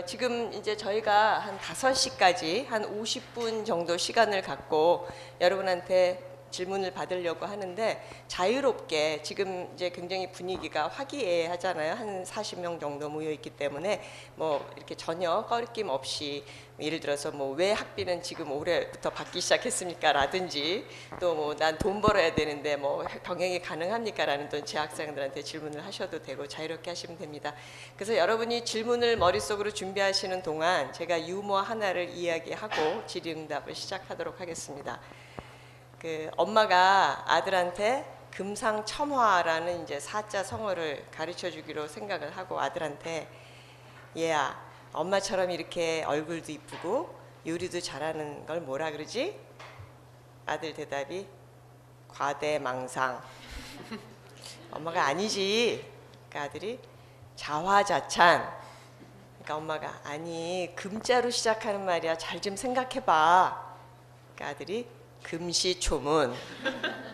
지금 이제 저희가 한 5시까지 한 50분 정도 시간을 갖고 여러분한테 질문을 받으려고 하는데 자유롭게 지금 이제 굉장히 분위기가 화기애애하잖아요. 한 40명 정도 모여 있기 때문에 뭐 이렇게 전혀 꺼리낌 없이 예를 들어서 뭐 왜 학비는 지금 올해부터 받기 시작했습니까? 라든지 또 뭐 난 돈 벌어야 되는데 뭐 병행이 가능합니까? 라는 또 제 학생들한테 질문을 하셔도 되고 자유롭게 하시면 됩니다. 그래서 여러분이 질문을 머릿속으로 준비하시는 동안 제가 유머 하나를 이야기하고 질의응답을 시작하도록 하겠습니다. 그 엄마가 아들한테 금상첨화라는 이제 사자 성어를 가르쳐 주기로 생각을 하고 아들한테 얘야 엄마처럼 이렇게 얼굴도 이쁘고 요리도 잘하는 걸 뭐라 그러지? 아들 대답이 과대망상. 엄마가 아니지. 그러니까 아들이 자화자찬. 그러니까 엄마가 아니 금자로 시작하는 말이야. 잘 좀 생각해봐. 그러니까 아들이 금시초문.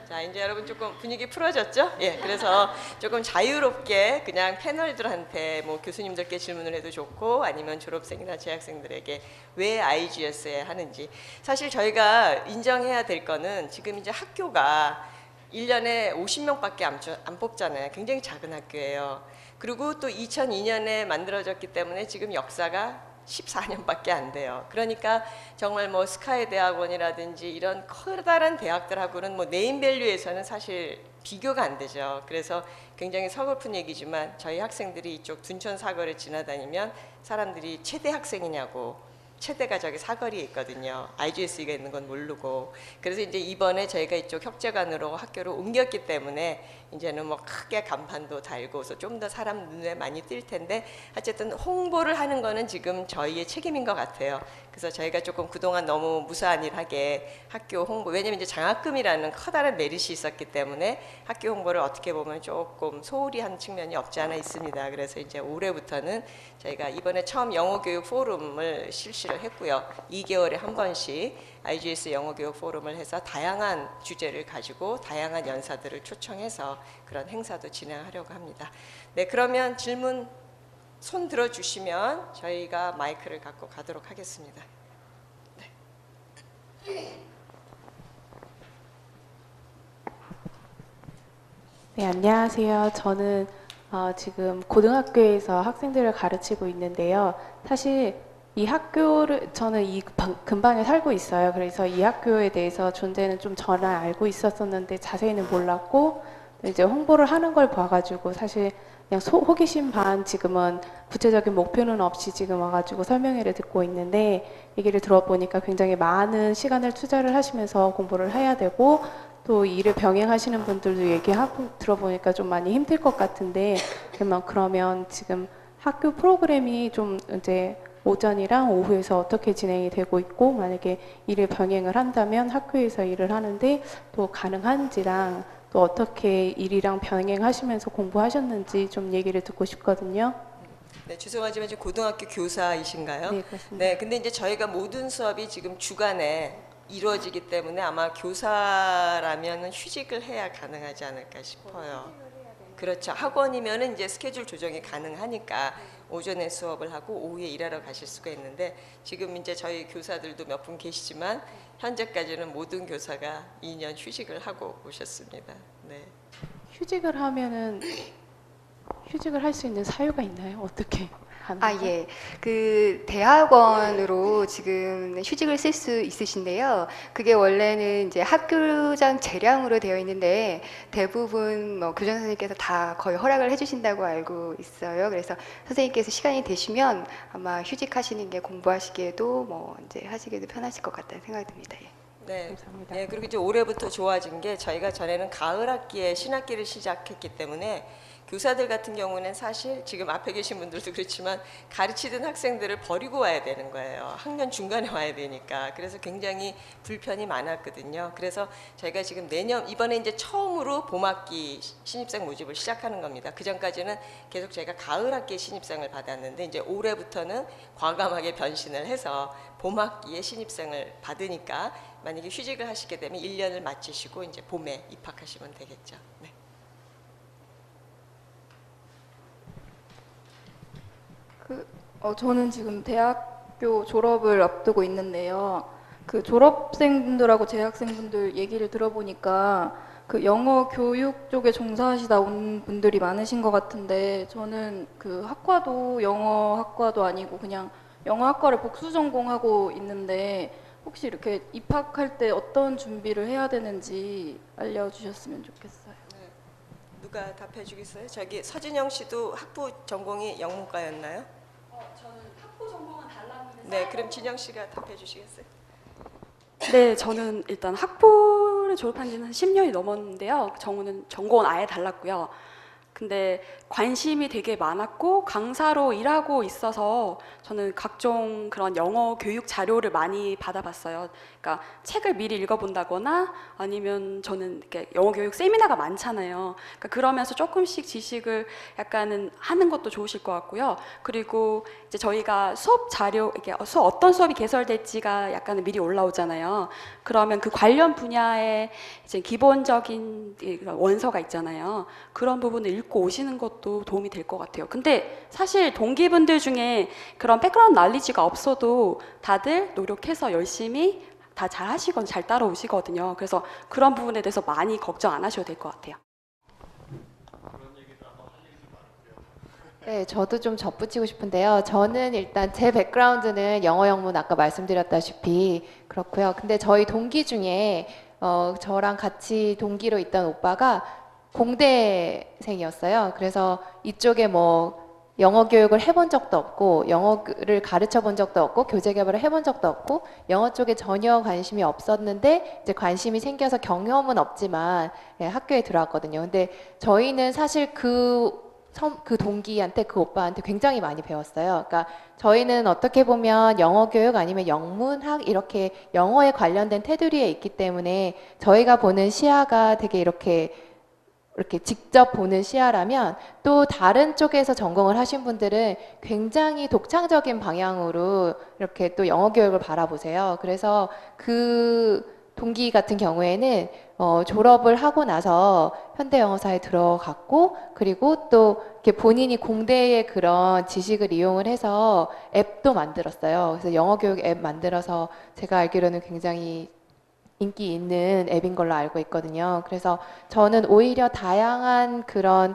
자 이제 여러분 조금 분위기 풀어졌죠? 예, 그래서 조금 자유롭게 그냥 패널들한테 뭐 교수님들께 질문을 해도 좋고 아니면 졸업생이나 재학생들에게 왜 IGS에 하는지. 사실 저희가 인정해야 될 거는 지금 이제 학교가 1년에 50명밖에 안 뽑잖아요. 굉장히 작은 학교예요. 그리고 또 2002년에 만들어졌기 때문에 지금 역사가 14년밖에 안 돼요. 그러니까 정말 뭐 스카이 대학원이라든지 이런 커다란 대학들하고는 뭐 네임밸류에서는 사실 비교가 안 되죠. 그래서 굉장히 서글픈 얘기지만 저희 학생들이 이쪽 둔천 사거리를 지나다니면 사람들이 체대 학생이냐고, 체대가 저기 사거리에 있거든요. IGS가 있는 건 모르고. 그래서 이제 이번에 저희가 이쪽 혁재관으로 학교를 옮겼기 때문에 이제는 뭐 크게 간판도 달고서 좀 더 사람 눈에 많이 띌 텐데 어쨌든 홍보를 하는 거는 지금 저희의 책임인 것 같아요. 그래서 저희가 조금 그동안 너무 무사안일하게 학교 홍보, 왜냐면 이제 장학금이라는 커다란 메리트 있었기 때문에 학교 홍보를 어떻게 보면 조금 소홀히 한 측면이 없지 않아 있습니다. 그래서 이제 올해부터는 저희가 이번에 처음 영어교육 포럼을 실시를 했고요. 2개월에 한 번씩 IGS 영어교육 포럼을 해서 다양한 주제를 가지고 다양한 연사들을 초청해서 그런 행사도 진행하려고 합니다. 네, 그러면 질문 손 들어주시면 저희가 마이크를 갖고 가도록 하겠습니다. 네, 안녕하세요. 저는 지금 고등학교에서 학생들을 가르치고 있는데요. 사실 이 학교를 저는 이 근방에 살고 있어요. 그래서 이 학교에 대해서 존재는 좀 전에 알고 있었었는데 자세히는 몰랐고 이제 홍보를 하는 걸 봐가지고 사실 그냥 호기심 반 지금은 구체적인 목표는 없이 지금 와가지고 설명회를 듣고 있는데 얘기를 들어보니까 굉장히 많은 시간을 투자를 하시면서 공부를 해야 되고 또 일을 병행하시는 분들도 얘기하고 들어보니까 좀 많이 힘들 것 같은데 그러면 지금 학교 프로그램이 좀 이제 오전이랑 오후에서 어떻게 진행이 되고 있고 만약에 일을 병행을 한다면 학교에서 일을 하는데 또 가능한지랑 또 어떻게 일이랑 병행하시면서 공부하셨는지 좀 얘기를 듣고 싶거든요. 네, 죄송하지만 지금 고등학교 교사이신가요? 네, 그렇습니다. 네, 근데 이제 저희가 모든 수업이 지금 주간에 이루어지기 때문에 아마 교사라면 휴직을 해야 가능하지 않을까 싶어요. 그렇죠. 학원이면은 이제 스케줄 조정이 가능하니까 오전에 수업을 하고 오후에 일하러 가실 수가 있는데 지금 이제 저희 교사들도 몇 분 계시지만 현재까지는 모든 교사가 2년 휴직을 하고 오셨습니다. 네. 휴직을 하면은 휴직을 할 수 있는 사유가 있나요? 어떻게 하는 거죠? 예. 그 대학원으로 지금 휴직을 쓸 수 있으신데요. 그게 원래는 이제 학교장 재량으로 되어 있는데 대부분 뭐 교장 선생님께서 다 거의 허락을 해주신다고 알고 있어요. 그래서 선생님께서 시간이 되시면 아마 휴직하시는 게 공부하시기에도 뭐 이제 하시기에도 편하실 것 같다는 생각이 듭니다. 예. 네, 감사합니다. 네, 그리고 이제 올해부터 좋아진 게 저희가 전에는 가을 학기에 신학기를 시작했기 때문에 교사들 같은 경우는 사실 지금 앞에 계신 분들도 그렇지만 가르치던 학생들을 버리고 와야 되는 거예요. 학년 중간에 와야 되니까. 그래서 굉장히 불편이 많았거든요. 그래서 저희가 지금 이번에 이제 처음으로 봄학기 신입생 모집을 시작하는 겁니다. 그 전까지는 계속 저희가 가을 학기에 신입생을 받았는데 이제 올해부터는 과감하게 변신을 해서 봄학기에 신입생을 받으니까 만약에 휴직을 하시게 되면 1년을 마치시고 이제 봄에 입학하시면 되겠죠. 네. 저는 지금 대학교 졸업을 앞두고 있는데요. 그 졸업생분들하고 재학생분들 얘기를 들어보니까 그 영어 교육 쪽에 종사하시다 온 분들이 많으신 것 같은데 저는 그 학과도 영어 학과도 아니고 그냥 영어 학과를 복수 전공하고 있는데 혹시 이렇게 입학할 때 어떤 준비를 해야 되는지 알려주셨으면 좋겠어요. 누가 답해 주겠어요? 저기 서진영 씨도 학부 전공이 영문과였나요? 저는 학부 전공은 달랐는데 네, 그럼 진영 씨가 답해 주시겠어요? 네, 저는 일단 학부를 졸업한 지는 한 10년이 넘었는데요. 전공은 아예 달랐고요. 근데 관심이 되게 많았고 강사로 일하고 있어서 저는 각종 그런 영어 교육 자료를 많이 받아봤어요. 그러니까 책을 미리 읽어본다거나 아니면 저는 이렇게 영어 교육 세미나가 많잖아요. 그러니까 그러면서 조금씩 지식을 약간은 하는 것도 좋으실 것 같고요. 그리고 이제 저희가 수업 자료, 이게 어떤 수업이 개설될지가 약간은 미리 올라오잖아요. 그러면 그 관련 분야의 이제 기본적인 원서가 있잖아요. 그런 부분을 읽고 오시는 것도 도움이 될 것 같아요. 근데 사실 동기분들 중에 그런 백그라운드 날리지가 없어도 다들 노력해서 열심히 다 잘 하시거나 잘 따라오시거든요. 그래서 그런 부분에 대해서 많이 걱정 안 하셔도 될 것 같아요. 네, 저도 좀 덧붙이고 싶은데요. 저는 일단 제 백그라운드는 영어 영문 아까 말씀드렸다시피 그렇고요. 근데 저희 동기 중에 저랑 같이 동기로 있던 오빠가 공대생이었어요. 그래서 이쪽에 뭐 영어 교육을 해본 적도 없고 영어를 가르쳐 본 적도 없고 교재 개발을 해본 적도 없고 영어 쪽에 전혀 관심이 없었는데 이제 관심이 생겨서 경험은 없지만 예, 학교에 들어왔거든요. 근데 저희는 사실 그 동기한테 그 오빠한테 굉장히 많이 배웠어요. 그러니까 저희는 어떻게 보면 영어 교육 아니면 영문학 이렇게 영어에 관련된 테두리에 있기 때문에 저희가 보는 시야가 되게 이렇게 직접 보는 시야라면 또 다른 쪽에서 전공을 하신 분들은 굉장히 독창적인 방향으로 이렇게 또 영어 교육을 바라보세요. 그래서 그 동기 같은 경우에는 졸업을 하고 나서 현대영어사에 들어갔고 그리고 또 이렇게 본인이 공대의 그런 지식을 이용을 해서 앱도 만들었어요. 그래서 영어 교육 앱 만들어서 제가 알기로는 굉장히 인기 있는 앱인 걸로 알고 있거든요. 그래서 저는 오히려 다양한 그런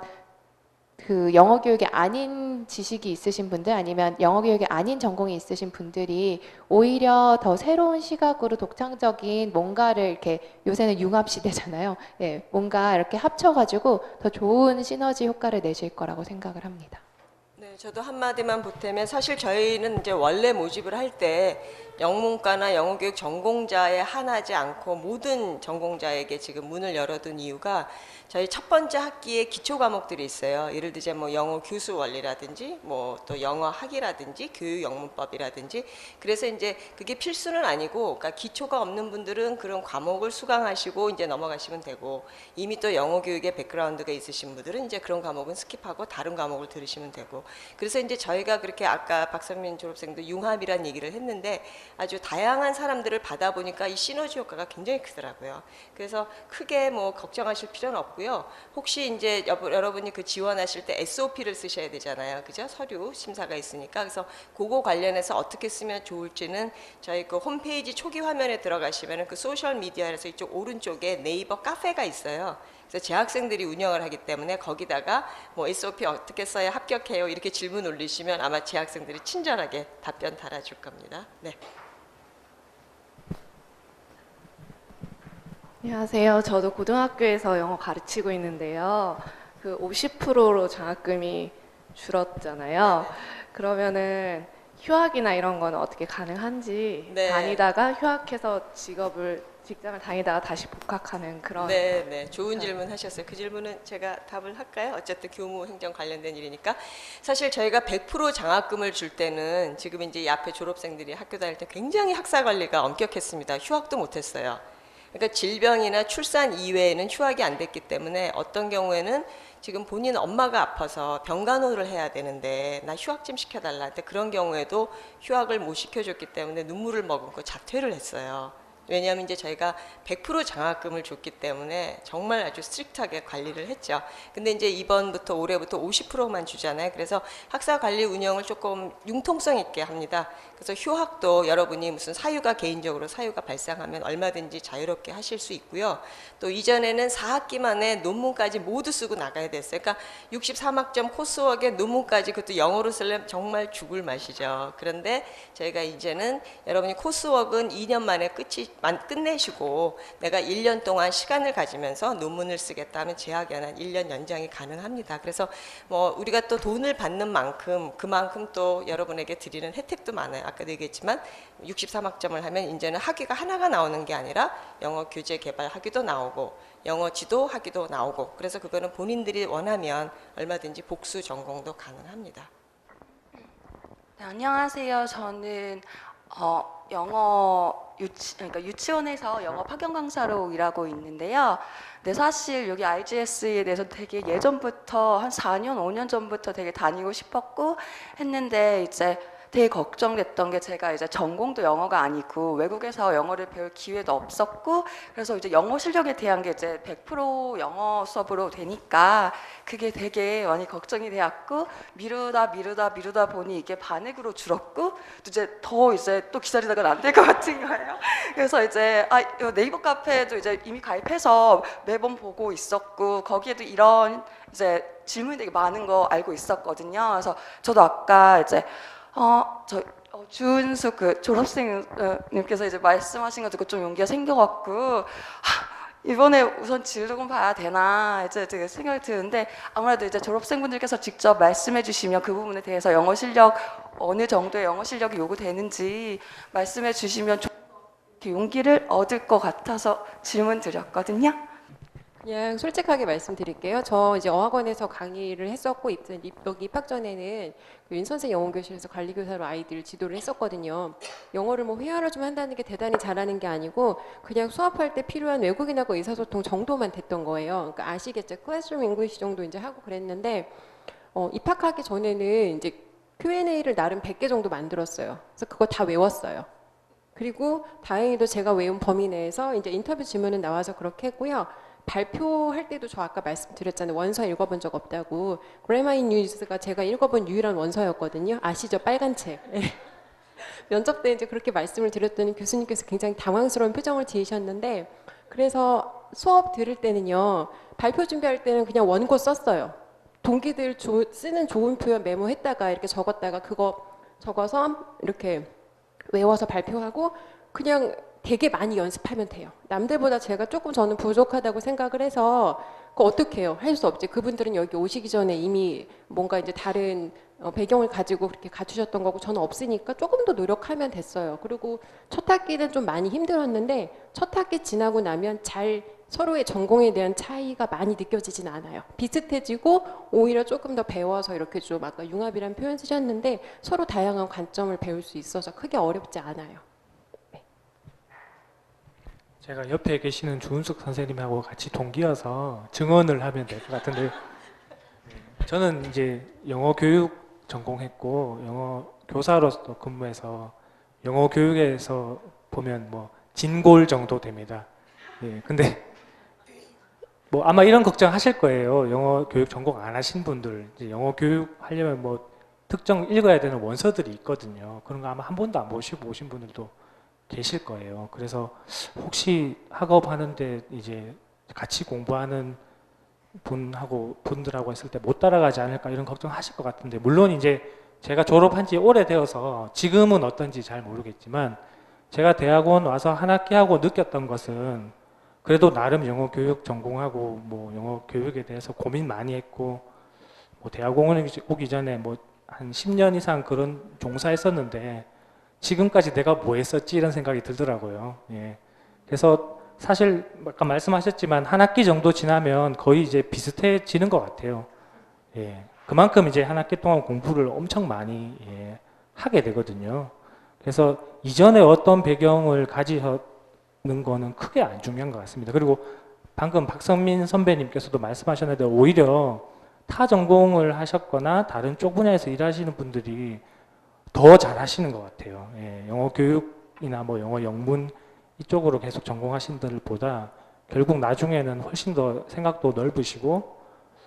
그 영어 교육이 아닌 지식이 있으신 분들 아니면 영어 교육이 아닌 전공이 있으신 분들이 오히려 더 새로운 시각으로 독창적인 뭔가를 이렇게 요새는 융합 시대잖아요. 예, 뭔가 이렇게 합쳐가지고 더 좋은 시너지 효과를 내실 거라고 생각을 합니다. 네, 저도 한마디만 보태면 사실 저희는 이제 원래 모집을 할 때 영문과나 영어교육 전공자에 한하지 않고 모든 전공자에게 지금 문을 열어둔 이유가 저희 첫 번째 학기에 기초 과목들이 있어요. 예를 들자 뭐 영어 교수 원리라든지 뭐 또 영어 학이라든지 교육 영문법이라든지 그래서 이제 그게 필수는 아니고 그러니까 기초가 없는 분들은 그런 과목을 수강하시고 이제 넘어가시면 되고 이미 또 영어 교육에 백그라운드가 있으신 분들은 이제 그런 과목은 스킵하고 다른 과목을 들으시면 되고 그래서 이제 저희가 그렇게 아까 박선민 졸업생도 융합이란 얘기를 했는데 아주 다양한 사람들을 받아보니까 이 시너지 효과가 굉장히 크더라고요. 그래서 크게 뭐 걱정하실 필요는 없고요. 혹시 이제 여러분이 그 지원하실 때 SOP를 쓰셔야 되잖아요. 그죠? 서류 심사가 있으니까. 그래서 그거 관련해서 어떻게 쓰면 좋을지는 저희 그 홈페이지 초기 화면에 들어가시면 그 소셜 미디어에서 이쪽 오른쪽에 네이버 카페가 있어요. 그래서 재학생들이 운영을 하기 때문에 거기다가 뭐 SOP 어떻게 써야 합격해요 이렇게 질문 올리시면 아마 재학생들이 친절하게 답변 달아줄 겁니다. 네. 안녕하세요. 저도 고등학교에서 영어 가르치고 있는데요. 그 50%로 장학금이 줄었잖아요. 그러면은 휴학이나 이런 거는 어떻게 가능한지 네. 다니다가 휴학해서 직장을 다니다가 다시 복학하는 그런 네, 좋은 질문 하셨어요. 그 질문은 제가 답을 할까요? 어쨌든 교무 행정 관련된 일이니까 사실 저희가 100% 장학금을 줄 때는 지금 이제 이 앞에 졸업생들이 학교 다닐 때 굉장히 학사 관리가 엄격했습니다. 휴학도 못했어요. 그러니까 질병이나 출산 이외에는 휴학이 안 됐기 때문에 어떤 경우에는 지금 본인 엄마가 아파서 병간호를 해야 되는데 나 휴학 좀 시켜달라. 그런 경우에도 휴학을 못 시켜줬기 때문에 눈물을 머금고 자퇴를 했어요. 왜냐하면 이제 저희가 100% 장학금을 줬기 때문에 정말 아주 스트릭트하게 관리를 했죠. 근데 이제 이번부터 올해부터 50%만 주잖아요. 그래서 학사 관리 운영을 조금 융통성 있게 합니다. 그래서 휴학도 여러분이 무슨 사유가 개인적으로 사유가 발생하면 얼마든지 자유롭게 하실 수 있고요. 또 이전에는 4학기 만에 논문까지 모두 쓰고 나가야 됐어요. 그러니까 63학점 코스웍에 논문까지 그것도 영어로 쓰려면 정말 죽을 맛이죠. 그런데 저희가 이제는 여러분이 코스웍은 2년 만에 끝내시고 내가 1년 동안 시간을 가지면서 논문을 쓰겠다 하면 재학연한 1년 연장이 가능합니다. 그래서 뭐 우리가 또 돈을 받는 만큼 그만큼 또 여러분에게 드리는 혜택도 많아요. 아까도 얘기했지만 63학점을 하면 이제는 학위가 하나가 나오는 게 아니라 영어 교재 개발 학위도 나오고 영어 지도 학위도 나오고 그래서 그거는 본인들이 원하면 얼마든지 복수 전공도 가능합니다. 네, 안녕하세요. 저는 영어 그러니까 유치원에서 영어 파견 강사로 일하고 있는데요. 네, 사실 여기 IGS에 대해서 되게 예전부터 한 4년, 5년 전부터 되게 다니고 싶었고 했는데 이제 되게 걱정됐던 게 제가 이제 전공도 영어가 아니고 외국에서 영어를 배울 기회도 없었고 그래서 이제 영어 실력에 대한 게 이제 100% 영어 수업으로 되니까 그게 되게 많이 걱정이 되었고 미루다 보니 이게 반액으로 줄었고 또 이제 또 기다리다가 안 될 것 같은 거예요. 그래서 이제 네이버 카페도 이제 이미 가입해서 매번 보고 있었고 거기에도 이런 이제 질문이 되게 많은 거 알고 있었거든요. 그래서 저도 아까 이제 주은수 그 졸업생님께서 이제 말씀하신 거 듣고 좀 용기가 생겨갖고 이번에 우선 진로금 봐야 되나 이제 되게 생각이 드는데 아무래도 이제 졸업생분들께서 직접 말씀해주시면 그 부분에 대해서 영어 실력 어느 정도의 영어 실력이 요구되는지 말씀해주시면 용기를 얻을 것 같아서 질문 드렸거든요. 그냥 솔직하게 말씀드릴게요. 저 이제 어학원에서 강의를 했었고 여기 입학 전에는 그 윤선생 영어교실에서 관리교사로 아이들 지도를 했었거든요. 영어를 뭐 회화를 좀 한다는 게 대단히 잘하는 게 아니고 그냥 수업할 때 필요한 외국인하고 의사소통 정도만 됐던 거예요. 그러니까 아시겠죠? 클래스룸 잉글리시 정도 이제 하고 그랬는데 입학하기 전에는 이제 Q&A를 나름 100개 정도 만들었어요. 그래서 그거 다 외웠어요. 그리고 다행히도 제가 외운 범위 내에서 이제 인터뷰 질문은 나와서 그렇게 했고요. 발표할 때도 저 아까 말씀드렸잖아요. 원서 읽어본 적 없다고. 그래마인 뉴스가 제가 읽어본 유일한 원서였거든요. 아시죠? 빨간 책. 면접 때 이제 그렇게 말씀을 드렸더니 교수님께서 굉장히 당황스러운 표정을 지으셨는데 그래서 수업 들을 때는요. 발표 준비할 때는 그냥 원고 썼어요. 동기들 쓰는 좋은 표현 메모했다가 이렇게 적었다가 그거 적어서 이렇게 외워서 발표하고 그냥 되게 많이 연습하면 돼요. 남들보다 제가 조금 저는 부족하다고 생각을 해서 그거 어떻게 해요? 할 수 없지. 그분들은 여기 오시기 전에 이미 뭔가 이제 다른 배경을 가지고 그렇게 갖추셨던 거고 저는 없으니까 조금 더 노력하면 됐어요. 그리고 첫 학기는 좀 많이 힘들었는데 첫 학기 지나고 나면 잘 서로의 전공에 대한 차이가 많이 느껴지진 않아요. 비슷해지고 오히려 조금 더 배워서 이렇게 좀 아까 융합이라는 표현 쓰셨는데 서로 다양한 관점을 배울 수 있어서 크게 어렵지 않아요. 제가 옆에 계시는 주은숙 선생님하고 같이 동기여서 증언을 하면 될 것 같은데 저는 이제 영어 교육 전공했고 영어 교사로서 근무해서 영어 교육에서 보면 뭐 진골 정도 됩니다. 예, 근데 뭐 아마 이런 걱정 하실 거예요. 영어 교육 전공 안 하신 분들 이제 영어 교육 하려면 뭐 특정 읽어야 되는 원서들이 있거든요. 그런 거 아마 한 번도 안 보시고 오신 분들도 계실 거예요. 그래서 혹시 학업 하는데 이제 같이 공부하는 분들하고 했을 때 못 따라가지 않을까 이런 걱정하실 것 같은데 물론 이제 제가 졸업한 지 오래되어서 지금은 어떤지 잘 모르겠지만 제가 대학원 와서 한 학기 하고 느꼈던 것은 그래도 나름 영어 교육 전공하고 뭐 영어 교육에 대해서 고민 많이 했고 뭐 대학원 오기 전에 뭐 한 10년 이상 그런 종사했었는데 지금까지 내가 뭐 했었지 이런 생각이 들더라고요. 예. 그래서 사실 아까 말씀하셨지만 한 학기 정도 지나면 거의 이제 비슷해지는 것 같아요. 예. 그만큼 이제 한 학기 동안 공부를 엄청 많이 하게 되거든요. 그래서 이전에 어떤 배경을 가지셨는 거는 크게 안 중요한 것 같습니다. 그리고 방금 박성민 선배님께서도 말씀하셨는데 오히려 타 전공을 하셨거나 다른 쪽 분야에서 일하시는 분들이 더 잘하시는 것 같아요. 예, 영어 교육이나 뭐 영어 영문에 이쪽으로 계속 전공하신 분들보다 결국 나중에는 훨씬 더 생각도 넓으시고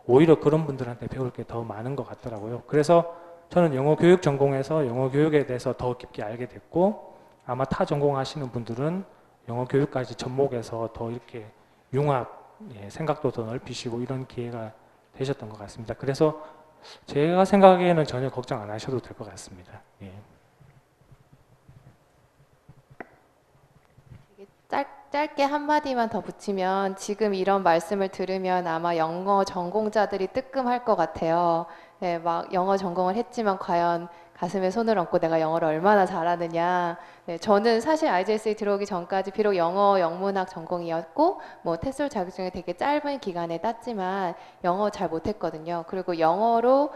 오히려 그런 분들한테 배울 게 더 많은 것 같더라고요. 그래서 저는 영어 교육 전공에서 영어 교육에 대해서 더 깊게 알게 됐고 아마 타 전공하시는 분들은 영어 교육까지 접목해서 더 이렇게 융합, 생각도 더 넓히시고 이런 기회가 되셨던 것 같습니다. 그래서 제가 생각에는 전혀 걱정 안 하셔도 될 것 같습니다. 예. 짧게 한마디만 더 붙이면 지금 이런 말씀을 들으면 아마 영어 전공자들이 뜨끔할 것 같아요. 네, 막 영어 전공을 했지만 과연 가슴에 손을 얹고 내가 영어를 얼마나 잘하느냐. 네, 저는 사실 IGS에 들어오기 전까지 비록 영어 영문학 전공이었고 뭐 테솔 자격증을 되게 짧은 기간에 땄지만 영어 잘 못했거든요. 그리고 영어로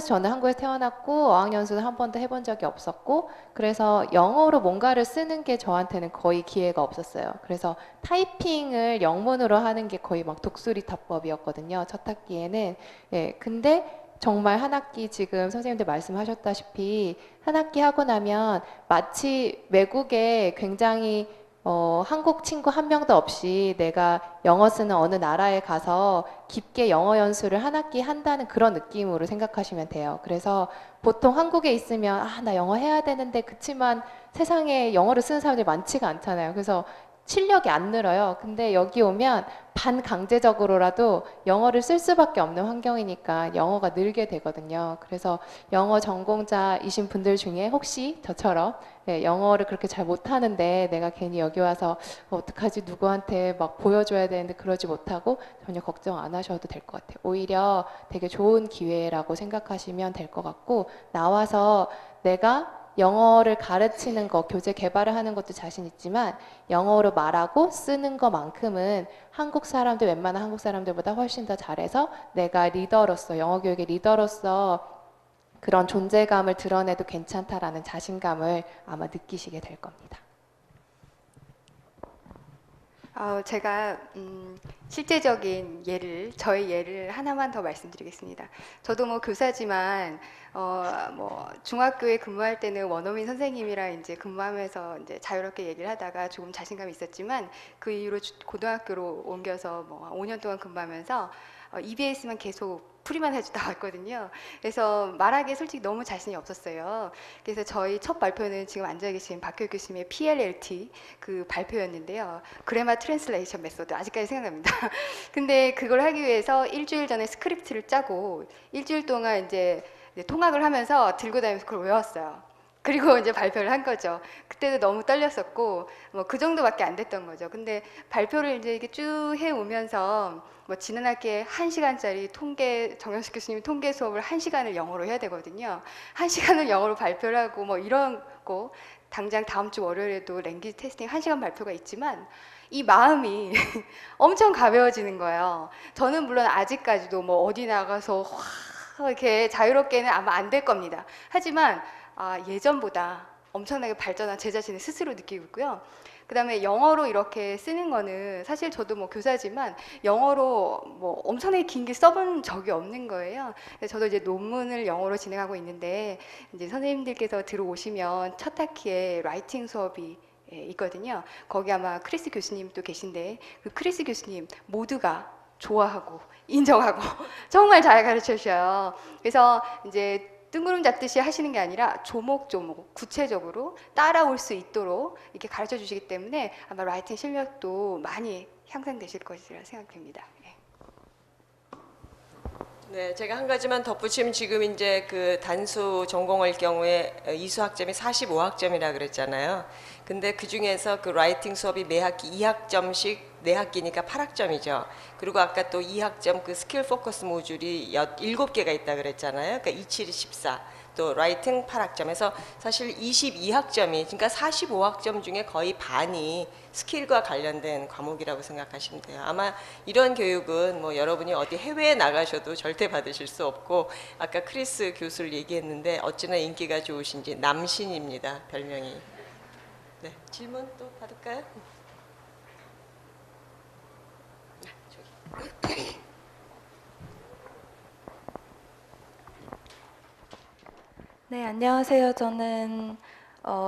저는 한국에서 태어났고 어학연수는 한 번도 해본 적이 없었고 그래서 영어로 뭔가를 쓰는 게 저한테는 거의 기회가 없었어요. 그래서 타이핑을 영문으로 하는 게 거의 막 독수리 타법이었거든요. 첫 학기에는. 예, 근데 정말 한 학기 지금 선생님들 말씀하셨다시피 한 학기 하고 나면 마치 외국에 굉장히 한국 친구 한 명도 없이 내가 영어 쓰는 어느 나라에 가서 깊게 영어 연수를 한 학기 한다는 그런 느낌으로 생각하시면 돼요. 그래서 보통 한국에 있으면 나 영어 해야 되는데 그치만 세상에 영어를 쓰는 사람들이 많지가 않잖아요. 그래서 실력이 안 늘어요. 근데 여기 오면 반강제적으로라도 영어를 쓸 수밖에 없는 환경이니까 영어가 늘게 되거든요. 그래서 영어 전공자이신 분들 중에 혹시 저처럼 영어를 그렇게 잘 못하는데 내가 괜히 여기 와서 어떡하지 누구한테 막 보여줘야 되는데 그러지 못하고 전혀 걱정 안 하셔도 될 것 같아요. 오히려 되게 좋은 기회라고 생각하시면 될 것 같고 나와서 내가 영어를 가르치는 거, 교재 개발을 하는 것도 자신 있지만 영어로 말하고 쓰는 것만큼은 웬만한 한국 사람들보다 훨씬 더 잘해서 내가 리더로서, 영어 교육의 리더로서 그런 존재감을 드러내도 괜찮다라는 자신감을 아마 느끼시게 될 겁니다. 제가 실제적인 저의 예를 하나만 더 말씀드리겠습니다. 저도 뭐 교사지만 뭐 중학교에 근무할 때는 원어민 선생님이랑 이제 근무하면서 이제 자유롭게 얘기를 하다가 조금 자신감이 있었지만 그 이후로 고등학교로 옮겨서 뭐 5년 동안 근무하면서 EBS만 계속 풀이만 해주다 왔거든요. 그래서 말하기에 솔직히 너무 자신이 없었어요. 그래서 저희 첫 발표는 지금 앉아 계신 박효익 교수님의 PLLT 그 발표였는데요. 그래마 트랜슬레이션 메소드 아직까지 생각납니다. 근데 그걸 하기 위해서 일주일 전에 스크립트를 짜고 일주일 동안 이제 통학을 하면서 들고 다니면서 그걸 외웠어요. 그리고 이제 발표를 한 거죠. 그때도 너무 떨렸었고 뭐 그 정도밖에 안 됐던 거죠. 근데 발표를 이제 이렇게 쭉 해오면서 뭐 지난 학기에 1시간짜리 정영식 교수님이 통계 수업을 1시간을 영어로 해야 되거든요. 1시간을 영어로 발표를 하고 뭐 이런 거 당장 다음 주 월요일에도 랭귀지 테스팅 1시간 발표가 있지만 이 마음이 엄청 가벼워지는 거예요. 저는 물론 아직까지도 뭐 어디 나가서 이렇게 자유롭게는 아마 안 될 겁니다. 하지만 예전보다 엄청나게 발전한 제 자신을 스스로 느끼고 있고요. 그 다음에 영어로 이렇게 쓰는 거는 사실 저도 뭐 교사지만 영어로 뭐 엄청나게 긴 게 써본 적이 없는 거예요. 그래서 저도 이제 논문을 영어로 진행하고 있는데 이제 선생님들께서 들어오시면 첫 학기에 라이팅 수업이 있거든요. 거기 아마 크리스 교수님도 계신데 그 크리스 교수님 모두가 좋아하고 인정하고 정말 잘 가르쳐 주셔요. 그래서 이제 뜬구름 잡듯이 하시는 게 아니라 조목조목 구체적으로 따라올 수 있도록 이렇게 가르쳐 주시기 때문에 아마 라이팅 실력도 많이 향상되실 것이라 생각됩니다. 네, 제가 한 가지만 덧붙이면 지금 이제 그 단수 전공할 경우에 이수 학점이 45학점이라 그랬잖아요. 근데 그 중에서 그 라이팅 수업이 매 학기 2학점씩 4학기니까 8학점이죠. 그리고 아까 또 2학점 그 스킬 포커스 모듈이 7개가 있다 그랬잖아요. 그러니까 27이 14. 또 라이팅 8학점에서 사실 22학점이 그러니까 45학점 중에 거의 반이 스킬과 관련된 과목이라고 생각하시면 돼요. 아마 이런 교육은 뭐 여러분이 어디 해외에 나가셔도 절대 받으실 수 없고 아까 크리스 교수를 얘기했는데 어찌나 인기가 좋으신지 남신입니다. 별명이. 네, 질문 또 받을까요? 저기. 네, 안녕하세요. 저는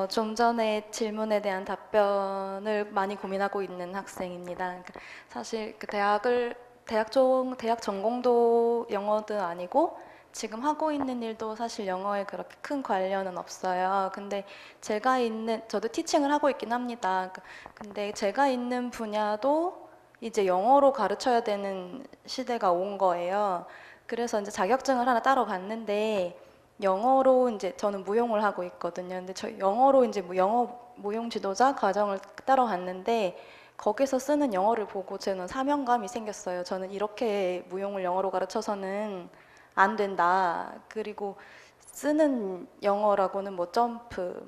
좀 전에 질문에 대한 답변 답변을 많이 고민하고 있는 학생입니다. 그러니까 사실 그 대학 전공도 영어도 아니고 지금 하고 있는 일도 사실 영어에 그렇게 큰 관련은 없어요. 근데 저도 티칭을 하고 있긴 합니다. 근데 제가 있는 분야도 이제 영어로 가르쳐야 되는 시대가 온 거예요. 그래서 이제 자격증을 하나 따러 갔는데 영어로 이제 저는 무용을 하고 있거든요. 근데 저 영어로 이제 영어 무용 지도자 과정을 따러 갔는데 거기서 쓰는 영어를 보고 저는 사명감이 생겼어요. 저는 이렇게 무용을 영어로 가르쳐서는 안 된다. 그리고 쓰는 영어라고는 뭐 점프,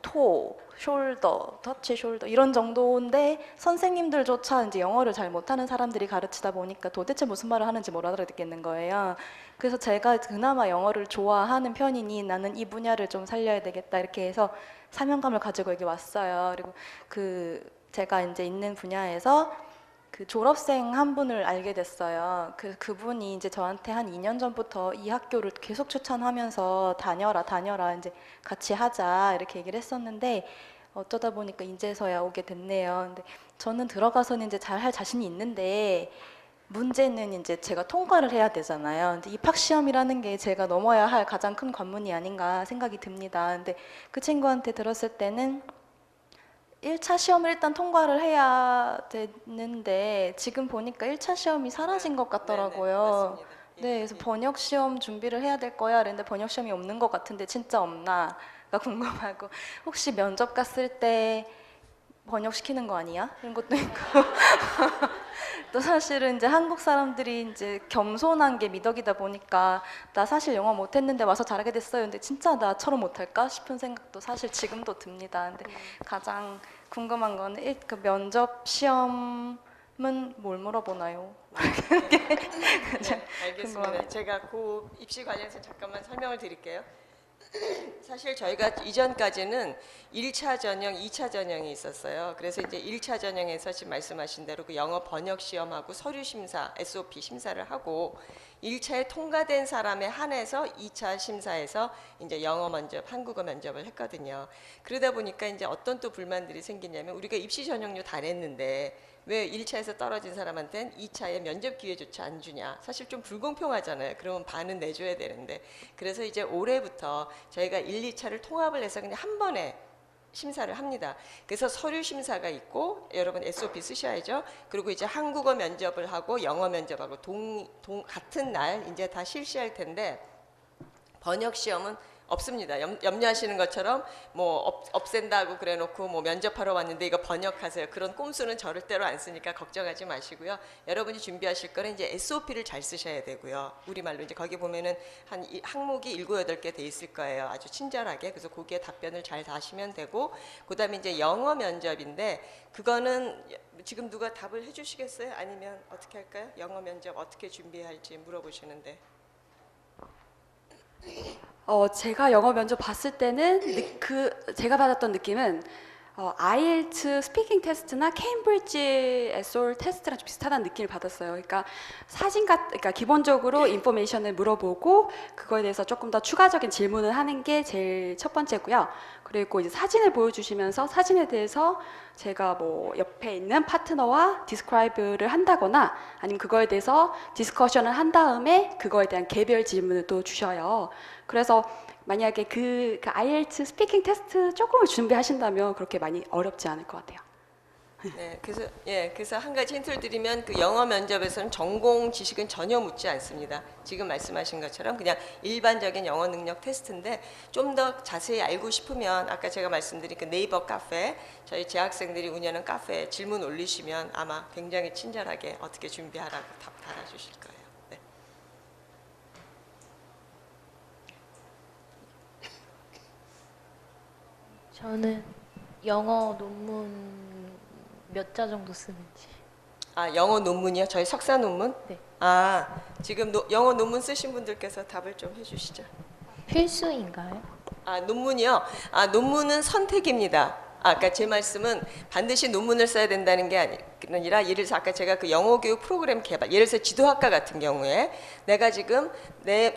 토, 숄더, 터치 숄더 이런 정도인데 선생님들조차 이제 영어를 잘 못하는 사람들이 가르치다 보니까 도대체 무슨 말을 하는지 못 알아듣겠는 거예요. 그래서 제가 그나마 영어를 좋아하는 편이니 나는 이 분야를 좀 살려야 되겠다 이렇게 해서 사명감을 가지고 여기 왔어요. 그리고 제가 이제 있는 분야에서 그 졸업생 한 분을 알게 됐어요. 그분이 이제 저한테 한 2년 전부터 이 학교를 계속 추천하면서 다녀라 이제 같이 하자 이렇게 얘기를 했었는데 어쩌다 보니까 이제서야 오게 됐네요. 근데 저는 들어가서는 이제 잘 할 자신이 있는데 문제는 이제 제가 통과를 해야 되잖아요. 근데 입학 시험이라는 게 제가 넘어야 할 가장 큰 관문이 아닌가 생각이 듭니다. 근데 그 친구한테 들었을 때는 1차 시험을 일단 통과를 해야 되는데 지금 보니까 1차 시험이 사라진 것 같더라고요. 네, 그래서 번역 시험 준비를 해야 될 거야. 그랬는데 번역 시험이 없는 것 같은데 진짜 없나가 궁금하고 혹시 면접 갔을 때 번역시키는 거 아니야? 이런 것도 있고 또 사실은 이제 한국 사람들이 이제 겸손한 게 미덕이다 보니까 나 사실 영어 못했는데 와서 잘하게 됐어요. 근데 진짜 나처럼 못할까 싶은 생각도 사실 지금도 듭니다. 근데 가장 궁금한 거는 그 면접 시험은 뭘 물어보나요? 네, 알겠습니다. 궁금합니다. 제가 그 입시 관련해서 잠깐만 설명을 드릴게요. 사실 저희가 이전까지는 1차 전형, 2차 전형이 있었어요. 그래서 이제 1차 전형에서 지금 말씀하신 대로 그 영어 번역 시험하고 서류 심사, SOP 심사를 하고 1차에 통과된 사람에 한해서 2차 심사에서 이제 영어 면접, 한국어 면접을 했거든요. 그러다 보니까 이제 어떤 또 불만들이 생기냐면 우리가 입시 전형료 다 냈는데 왜 1차에서 떨어진 사람한테는 2차에 면접 기회조차 안 주냐. 사실 좀 불공평하잖아요. 그러면 반은 내줘야 되는데. 그래서 이제 올해부터 저희가 1, 2차를 통합을 해서 그냥 한 번에 심사를 합니다. 그래서 서류 심사가 있고 여러분 SOP 쓰셔야죠. 그리고 이제 한국어 면접을 하고 영어 면접하고 같은 날 이제 다 실시할 텐데 번역 시험은 없습니다. 염려하시는 것처럼 뭐 없앤다고 그래놓고 뭐 면접하러 왔는데 이거 번역하세요. 그런 꼼수는 절대로 안 쓰니까 걱정하지 마시고요. 여러분이 준비하실 거는 이제 SOP를 잘 쓰셔야 되고요. 우리말로 이제 거기 보면은 한 항목이 7, 8개 돼 있을 거예요. 아주 친절하게. 그래서 거기에 답변을 잘 다시면 되고 그다음에 이제 영어 면접인데 그거는 지금 누가 답을 해주시겠어요? 아니면 어떻게 할까요? 영어 면접 어떻게 준비해야 할지 물어보시는데. 제가 영어 면접 봤을 때는 제가 받았던 느낌은 IELTS 스피킹 테스트나 케임브리지 에솔 테스트랑 좀 비슷하다는 느낌을 받았어요. 그러니까 그러니까 기본적으로 인포메이션을 물어보고 그거에 대해서 조금 더 추가적인 질문을 하는 게 제일 첫 번째고요. 그리고 이제 사진을 보여주시면서 사진에 대해서 제가 뭐 옆에 있는 파트너와 디스크라이브를 한다거나 아니면 그거에 대해서 디스커션을 한 다음에 그거에 대한 개별 질문을 또 주셔요. 그래서 만약에 그 IELTS 스피킹 테스트 조금을 준비하신다면 그렇게 많이 어렵지 않을 것 같아요. 네, 그래서 한 가지 힌트를 드리면 그 영어 면접에서는 전공 지식은 전혀 묻지 않습니다. 지금 말씀하신 것처럼 그냥 일반적인 영어 능력 테스트인데 좀 더 자세히 알고 싶으면 아까 제가 말씀드린 그 네이버 카페 저희 재학생들이 운영하는 카페에 질문 올리시면 아마 굉장히 친절하게 어떻게 준비하라고 답 달아주실 거예요. 네. 저는 영어 논문 몇 자 정도 쓰는지. 아, 영어 논문이요? 저희 석사 논문? 네. 아, 지금 영어 논문 쓰신 분들께서 답을 좀 해주시죠. 필수인가요? 아, 논문이요? 아, 논문은 선택입니다. 그러니까 제 말씀은 반드시 논문을 써야 된다는 게 아니라 예를 들어서 아까 제가 그 영어 교육 프로그램 개발, 예를 들어서 지도학과 같은 경우에 내가 지금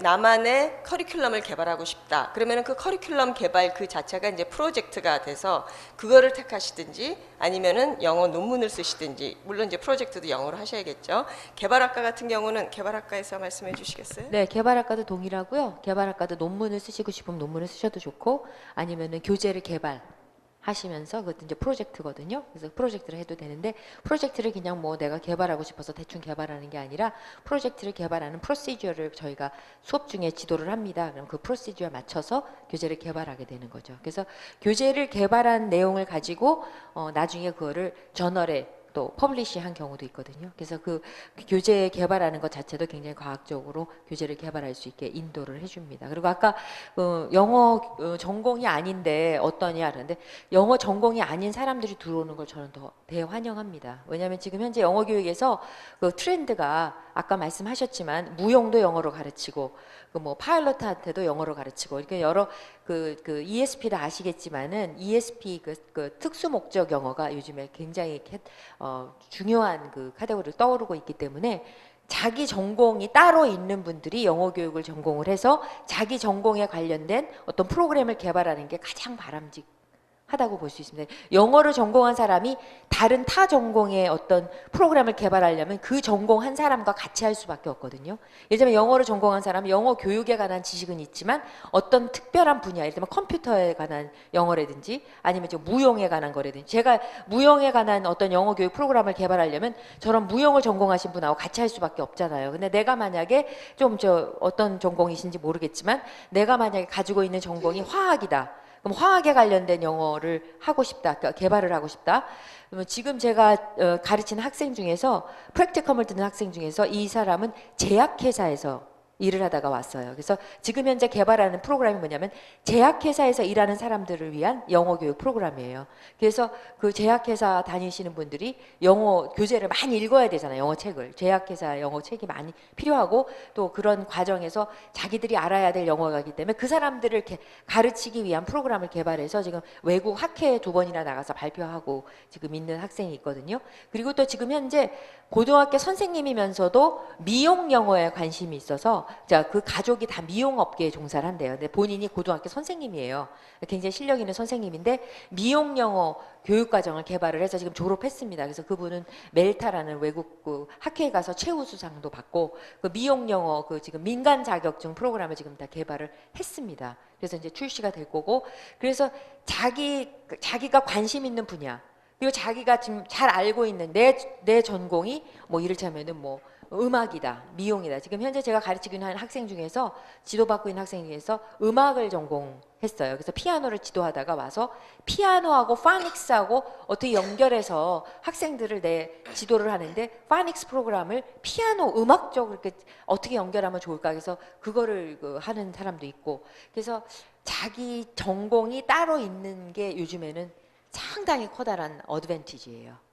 나만의 커리큘럼을 개발하고 싶다. 그러면은 그 커리큘럼 개발 그 자체가 이제 프로젝트가 돼서 그거를 택하시든지 아니면은 영어 논문을 쓰시든지, 물론 이제 프로젝트도 영어로 하셔야겠죠. 개발학과 같은 경우는 개발학과에서 말씀해 주시겠어요? 네, 개발학과도 동일하고요. 개발학과도 논문을 쓰시고 싶으면 논문을 쓰셔도 좋고, 아니면은 교재를 개발하시면서 그것도 이제 프로젝트거든요. 그래서 프로젝트를 해도 되는데, 프로젝트를 그냥 뭐 내가 개발하고 싶어서 대충 개발하는 게 아니라 프로젝트를 개발하는 프로시저를 저희가 수업 중에 지도를 합니다. 그럼 그 프로시저에 맞춰서 교재를 개발하게 되는 거죠. 그래서 교재를 개발한 내용을 가지고 나중에 그거를 저널에 또 퍼블리시한 경우도 있거든요. 그래서 그 교재 개발하는 것 자체도 굉장히 과학적으로 교재를 개발할 수 있게 인도를 해줍니다. 그리고 아까 영어 전공이 아닌데 어떠냐 그러는데, 영어 전공이 아닌 사람들이 들어오는 걸 저는 더 대환영합니다. 왜냐하면 지금 현재 영어 교육에서 그 트렌드가 아까 말씀하셨지만 무용도 영어로 가르치고 그 뭐 파일럿한테도 영어로 가르치고 이렇게 여러 그 ESP도 아시겠지만은 ESP 그 특수 목적 영어가 요즘에 굉장히 중요한 그 카테고리로 떠오르고 있기 때문에 자기 전공이 따로 있는 분들이 영어 교육을 전공을 해서 자기 전공에 관련된 어떤 프로그램을 개발하는 게 가장 바람직하다고 볼 수 있습니다. 영어를 전공한 사람이 다른 타 전공의 어떤 프로그램을 개발하려면 그 전공 한 사람과 같이 할 수밖에 없거든요. 예를 들면 영어를 전공한 사람은 영어 교육에 관한 지식은 있지만 어떤 특별한 분야, 예를 들면 컴퓨터에 관한 영어라든지 아니면 무용에 관한 거라든지, 제가 무용에 관한 어떤 영어 교육 프로그램을 개발하려면 저런 무용을 전공하신 분하고 같이 할 수밖에 없잖아요. 근데 내가 만약에 어떤 전공이신지 모르겠지만 내가 만약에 가지고 있는 전공이 화학이다. 그럼 화학에 관련된 영어를 하고 싶다, 개발을 하고 싶다. 그러면 지금 제가 가르치는 학생 중에서, 프랙티컴을 듣는 학생 중에서 이 사람은 제약회사에서 일을 하다가 왔어요. 그래서 지금 현재 개발하는 프로그램이 뭐냐면 제약회사에서 일하는 사람들을 위한 영어 교육 프로그램이에요. 그래서 그 제약회사 다니시는 분들이 영어 교재를 많이 읽어야 되잖아요. 영어 책을. 제약회사 영어 책이 많이 필요하고 또 그런 과정에서 자기들이 알아야 될 영어가 있기 때문에 그 사람들을 이렇게 가르치기 위한 프로그램을 개발해서 지금 외국 학회에 2번이나 나가서 발표하고 지금 있는 학생이 있거든요. 그리고 또 지금 현재 고등학교 선생님이면서도 미용 영어에 관심이 있어서 그 가족이 다 미용업계에 종사를 한대요. 근데 본인이 고등학교 선생님이에요. 굉장히 실력 있는 선생님인데 미용 영어 교육과정을 개발을 해서 지금 졸업했습니다. 그래서 그분은 멜타라는 외국 그 학회에 가서 최우수상도 받고 그 미용 영어 그 지금 민간 자격증 프로그램을 지금 다 개발을 했습니다. 그래서 이제 출시가 될 거고, 그래서 자기가 관심 있는 분야, 그리고 자기가 지금 잘 알고 있는 내 전공이 뭐 이를테면은 뭐 음악이다, 미용이다. 지금 현재 제가 가르치고 있는 학생 중에서, 지도받고 있는 학생 중에서 음악을 전공했어요. 그래서 피아노를 지도하다가 와서 피아노하고 파닉스하고 어떻게 연결해서 학생들을 지도를 하는데, 파닉스 프로그램을 피아노 음악적으로 이렇게 어떻게 연결하면 좋을까, 그래서 그거를 하는 사람도 있고, 그래서 자기 전공이 따로 있는 게 요즘에는 상당히 커다란 어드밴티지예요.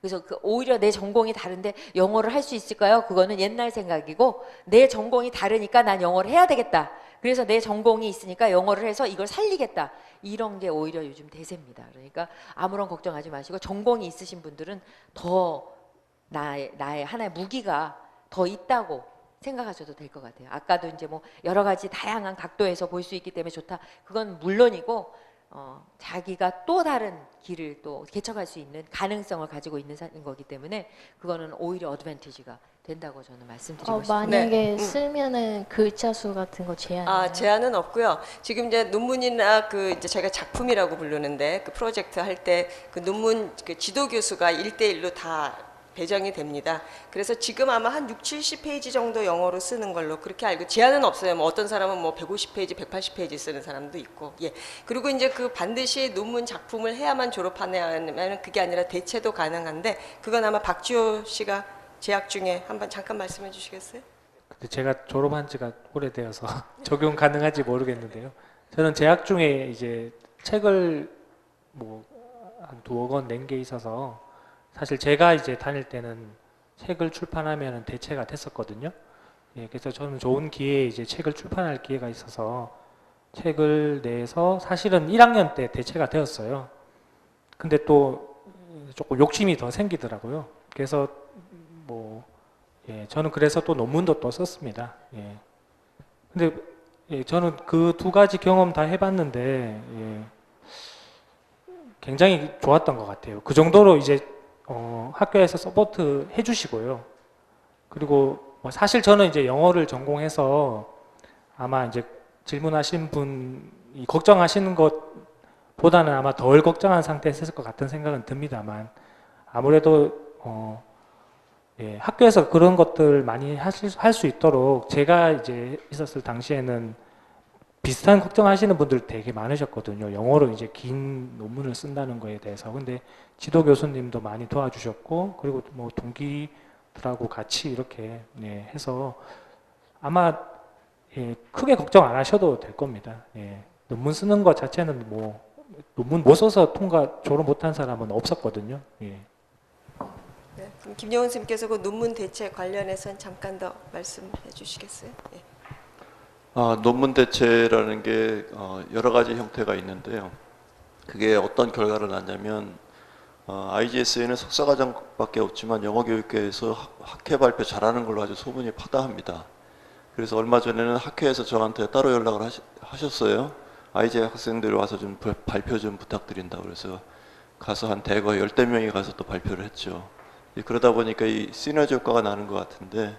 그래서 오히려 내 전공이 다른데 영어를 할 수 있을까요? 그거는 옛날 생각이고, 내 전공이 다르니까 난 영어를 해야 되겠다. 그래서 내 전공이 있으니까 영어를 해서 이걸 살리겠다. 이런 게 오히려 요즘 대세입니다. 그러니까 아무런 걱정하지 마시고, 전공이 있으신 분들은 더 나의 하나의 무기가 더 있다고 생각하셔도 될 것 같아요. 아까도 이제 뭐 여러 가지 다양한 각도에서 볼 수 있기 때문에 좋다. 그건 물론이고, 자기가 또 다른 길을 또 개척할 수 있는 가능성을 가지고 있는 거기 때문에 그거는 오히려 어드밴티지가 된다고 저는 말씀드리고 싶습니다. 만약에 쓰면은 글자 수 같은 거 제한이나요? 제한은 없고요. 지금 이제 논문이나 이제 저희가 작품이라고 부르는데 그 프로젝트 할 때 그 논문 그 지도 교수가 1대1로 다 배정이 됩니다. 그래서 지금 아마 한 60-70페이지 정도 영어로 쓰는 걸로 그렇게 알고, 제한은 없어요. 뭐 어떤 사람은 뭐 150페이지, 180페이지 쓰는 사람도 있고. 예. 그리고 이제 그 반드시 논문 작품을 해야만 졸업하냐면 그게 아니라 대체도 가능한데, 그건 아마 박지호 씨가 재학 중에 한번 잠깐 말씀해 주시겠어요? 근데 제가 졸업한 지가 오래되어서 적용 가능한지 모르겠는데요. 저는 재학 중에 이제 책을 뭐 한 2억 원 낸 게 있어서, 사실 제가 이제 다닐 때는 책을 출판하면 대체가 됐었거든요. 예, 그래서 저는 좋은 기회에 이제 책을 출판할 기회가 있어서 책을 내서 사실은 1학년 때 대체가 되었어요. 근데 또 조금 욕심이 더 생기더라고요. 그래서 뭐 저는 그래서 또 논문도 또 썼습니다. 근데 저는 그 두 가지 경험 다 해봤는데 굉장히 좋았던 것 같아요. 그 정도로 이제 학교에서 서포트 해주시고요. 그리고 뭐 사실 저는 이제 영어를 전공해서 아마 이제 질문하신 분이 걱정하시는 것보다는 아마 덜 걱정한 상태에서 했을 것 같은 생각은 듭니다만 아무래도 학교에서 그런 것들 많이 할 수 있도록 제가 이제 있었을 당시에는 비슷한 걱정하시는 분들 되게 많으셨거든요. 영어로 이제 긴 논문을 쓴다는 거에 대해서. 근데 지도 교수님도 많이 도와주셨고, 그리고 뭐 동기들하고 같이 이렇게 해서 아마 크게 걱정 안 하셔도 될 겁니다. 논문 쓰는 것 자체는 뭐 논문 못 써서 졸업 못한 사람은 없었거든요. 네, 그럼 김영훈 선생님께서 그 논문 대체 관련해서는 잠깐 더 말씀해 주시겠어요? 논문 대체라는 게 여러 가지 형태가 있는데요. 그게 어떤 결과를 낳냐면 IGS에는 석사과정밖에 없지만 영어교육계에서 학회 발표 잘하는 걸로 아주 소문이 파다합니다. 그래서 얼마 전에는 학회에서 저한테 따로 연락을 하셨어요. IGS 학생들 와서 좀 발표 좀 부탁드린다고. 그래서 가서 한 대거 10대 명이 가서 또 발표를 했죠. 그러다 보니까 이 시너지 효과가 나는 것 같은데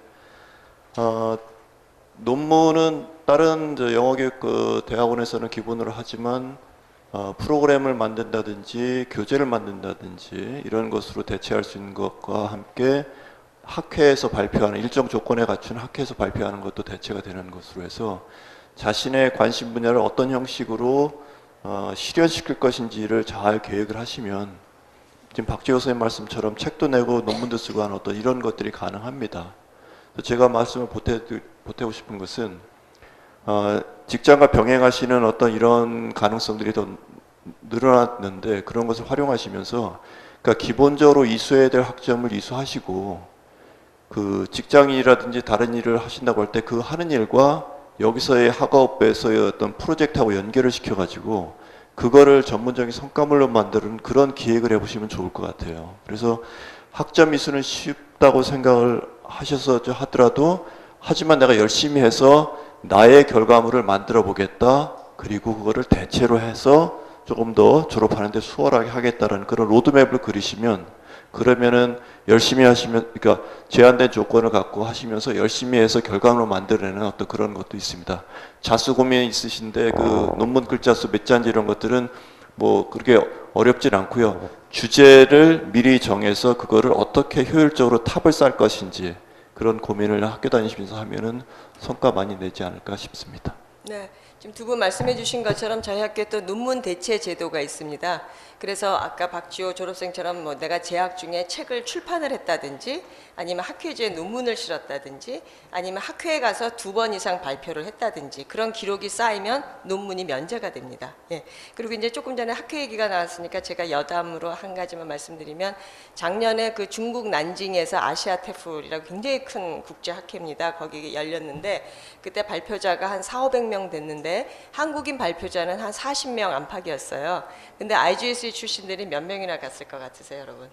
논문은 다른 영어교육 대학원에서는 기본으로 하지만 프로그램을 만든다든지 교재를 만든다든지 이런 것으로 대체할 수 있는 것과 함께 학회에서 발표하는 일정 조건에 갖춘 학회에서 발표하는 것도 대체가 되는 것으로 해서 자신의 관심 분야를 어떤 형식으로 실현시킬 것인지를 잘 계획을 하시면 지금 박지호 선생님 말씀처럼 책도 내고 논문도 쓰고 하는 어떤 이런 것들이 가능합니다. 제가 말씀을 보태고 싶은 것은 직장과 병행하시는 어떤 이런 가능성들이 더 늘어났는데 그런 것을 활용하시면서 그러니까 기본적으로 이수해야 될 학점을 이수하시고 그 직장이라든지 다른 일을 하신다고 할 때 그 하는 일과 여기서의 학업에서의 어떤 프로젝트하고 연결을 시켜가지고 그거를 전문적인 성과물로 만드는 그런 기획을 해보시면 좋을 것 같아요. 그래서 학점 이수는 쉽다고 생각을 하셔서 하더라도 하지만 내가 열심히 해서 나의 결과물을 만들어 보겠다. 그리고 그거를 대체로 해서 조금 더 졸업하는 데 수월하게 하겠다라는 그런 로드맵을 그리시면 그러면은 열심히 하시면 그러니까 제한된 조건을 갖고 하시면서 열심히 해서 결과물을 만들어내는 어떤 그런 것도 있습니다. 자수 고민이 있으신데 그 논문 글자 수 몇 자인지 이런 것들은 뭐 그렇게 어렵진 않고요. 주제를 미리 정해서 그거를 어떻게 효율적으로 탑을 쌓을 것인지 그런 고민을 학교 다니시면서 하면은 성과 많이 내지 않을까 싶습니다. 네, 지금 두 분 말씀해 주신 것처럼 저희 학교에 또 논문 대체 제도가 있습니다. 그래서 아까 박지호 졸업생처럼 뭐 내가 재학 중에 책을 출판을 했다든지 아니면 학회지에 논문을 실었다든지 아니면 학회에 가서 2번 이상 발표를 했다든지 그런 기록이 쌓이면 논문이 면제가 됩니다. 그리고 이제 조금 전에 학회 얘기가 나왔으니까 제가 여담으로 한 가지만 말씀드리면 작년에 그 중국 난징에서 아시아 테플이라고 굉장히 큰 국제 학회입니다. 거기 열렸는데 그때 발표자가 한 400~500명 됐는데 한국인 발표자는 한 40명 안팎이었어요. 근데 IGSE 출신들이 몇 명이나 갔을 것 같으세요, 여러분?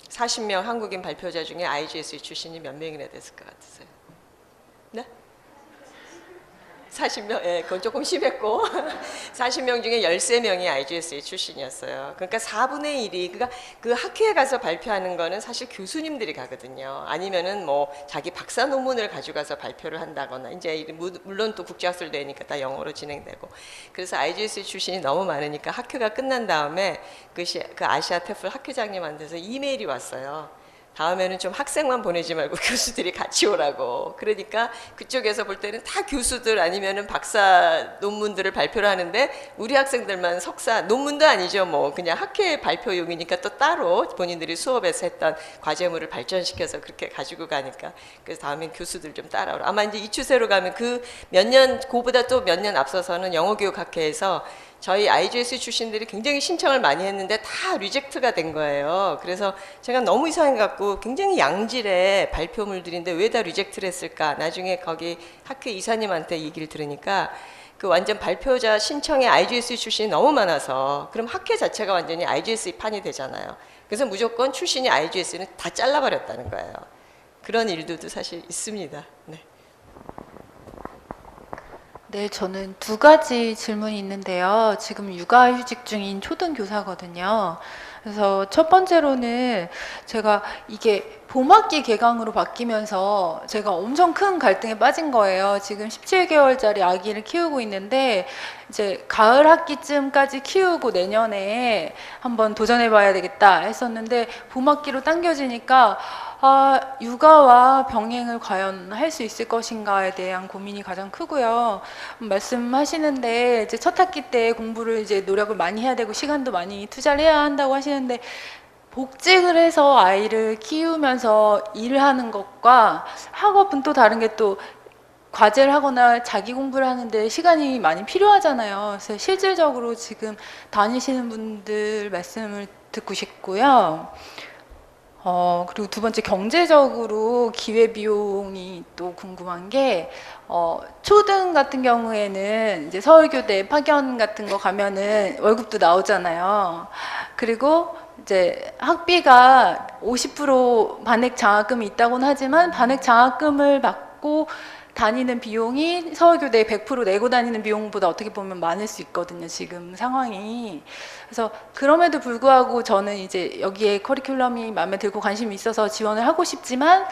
40명 한국인 발표자 중에 IGSE 출신이 몇 명이나 됐을 것 같으세요? 네? 40명? 예, 그건 조금 심했고 40명 중에 13명이 IGSE 출신이었어요. 그러니까 4분의 1이 그러니까 그 학회에 가서 발표하는 거는 사실 교수님들이 가거든요. 아니면은 뭐 자기 박사 논문을 가져가서 발표를 한다거나 이제 물론 또 국제학술 대회니까 다 영어로 진행되고 그래서 IGSE 출신이 너무 많으니까 학회가 끝난 다음에 그 아시아 테플 학회장님한테서 이메일이 왔어요. 다음에는 좀 학생만 보내지 말고 교수들이 같이 오라고. 그러니까 그쪽에서 볼 때는 다 교수들 아니면은 박사 논문들을 발표를 하는데 우리 학생들만 석사 논문도 아니죠. 뭐 그냥 학회 발표용이니까 또 따로 본인들이 수업에서 했던 과제물을 발전시켜서 그렇게 가지고 가니까 그래서 다음엔 교수들 좀 따라오라. 아마 이제 이 추세로 가면 그 몇 년 그보다 또 몇 년 앞서서는 영어교육학회에서 저희 IGSE 출신들이 굉장히 신청을 많이 했는데 다 리젝트가 된 거예요. 그래서 제가 너무 이상해갖고 굉장히 양질의 발표물들인데 왜 다 리젝트를 했을까? 나중에 거기 학회 이사님한테 얘기를 들으니까 그 완전 발표자 신청에 IGS 출신이 너무 많아서 그럼 학회 자체가 완전히 IGS 판이 되잖아요. 그래서 무조건 출신이 IGS는 다 잘라버렸다는 거예요. 그런 일들도 사실 있습니다. 네. 네, 저는 두 가지 질문이 있는데요. 지금 육아휴직 중인 초등교사거든요. 그래서 첫 번째로는 제가 이게 봄학기 개강으로 바뀌면서 제가 엄청 큰 갈등에 빠진 거예요. 지금 17개월짜리 아기를 키우고 있는데 이제 가을 학기쯤까지 키우고 내년에 한번 도전해봐야 되겠다 했었는데 봄학기로 당겨지니까 육아와 병행을 과연 할 수 있을 것인가에 대한 고민이 가장 크고요. 말씀하시는데 이제 첫 학기 때 공부를 이제 노력을 많이 해야 되고 시간도 많이 투자를 해야 한다고 하시는데 복직을 해서 아이를 키우면서 일을 하는 것과 학업은 또 다른 게 또 과제를 하거나 자기 공부를 하는데 시간이 많이 필요하잖아요. 그래서 실질적으로 지금 다니시는 분들 말씀을 듣고 싶고요. 그리고 두 번째 경제적으로 기회비용이 또 궁금한 게 초등 같은 경우에는 이제 서울교대 파견 같은 거 가면은 월급도 나오잖아요. 그리고 이제 학비가 50% 반액 장학금이 있다고는 하지만 반액 장학금을 받고 다니는 비용이 서울교대에 100% 내고 다니는 비용보다 어떻게 보면 많을 수 있거든요, 지금 상황이. 그래서 그럼에도 불구하고 저는 이제 여기에 커리큘럼이 마음에 들고 관심이 있어서 지원을 하고 싶지만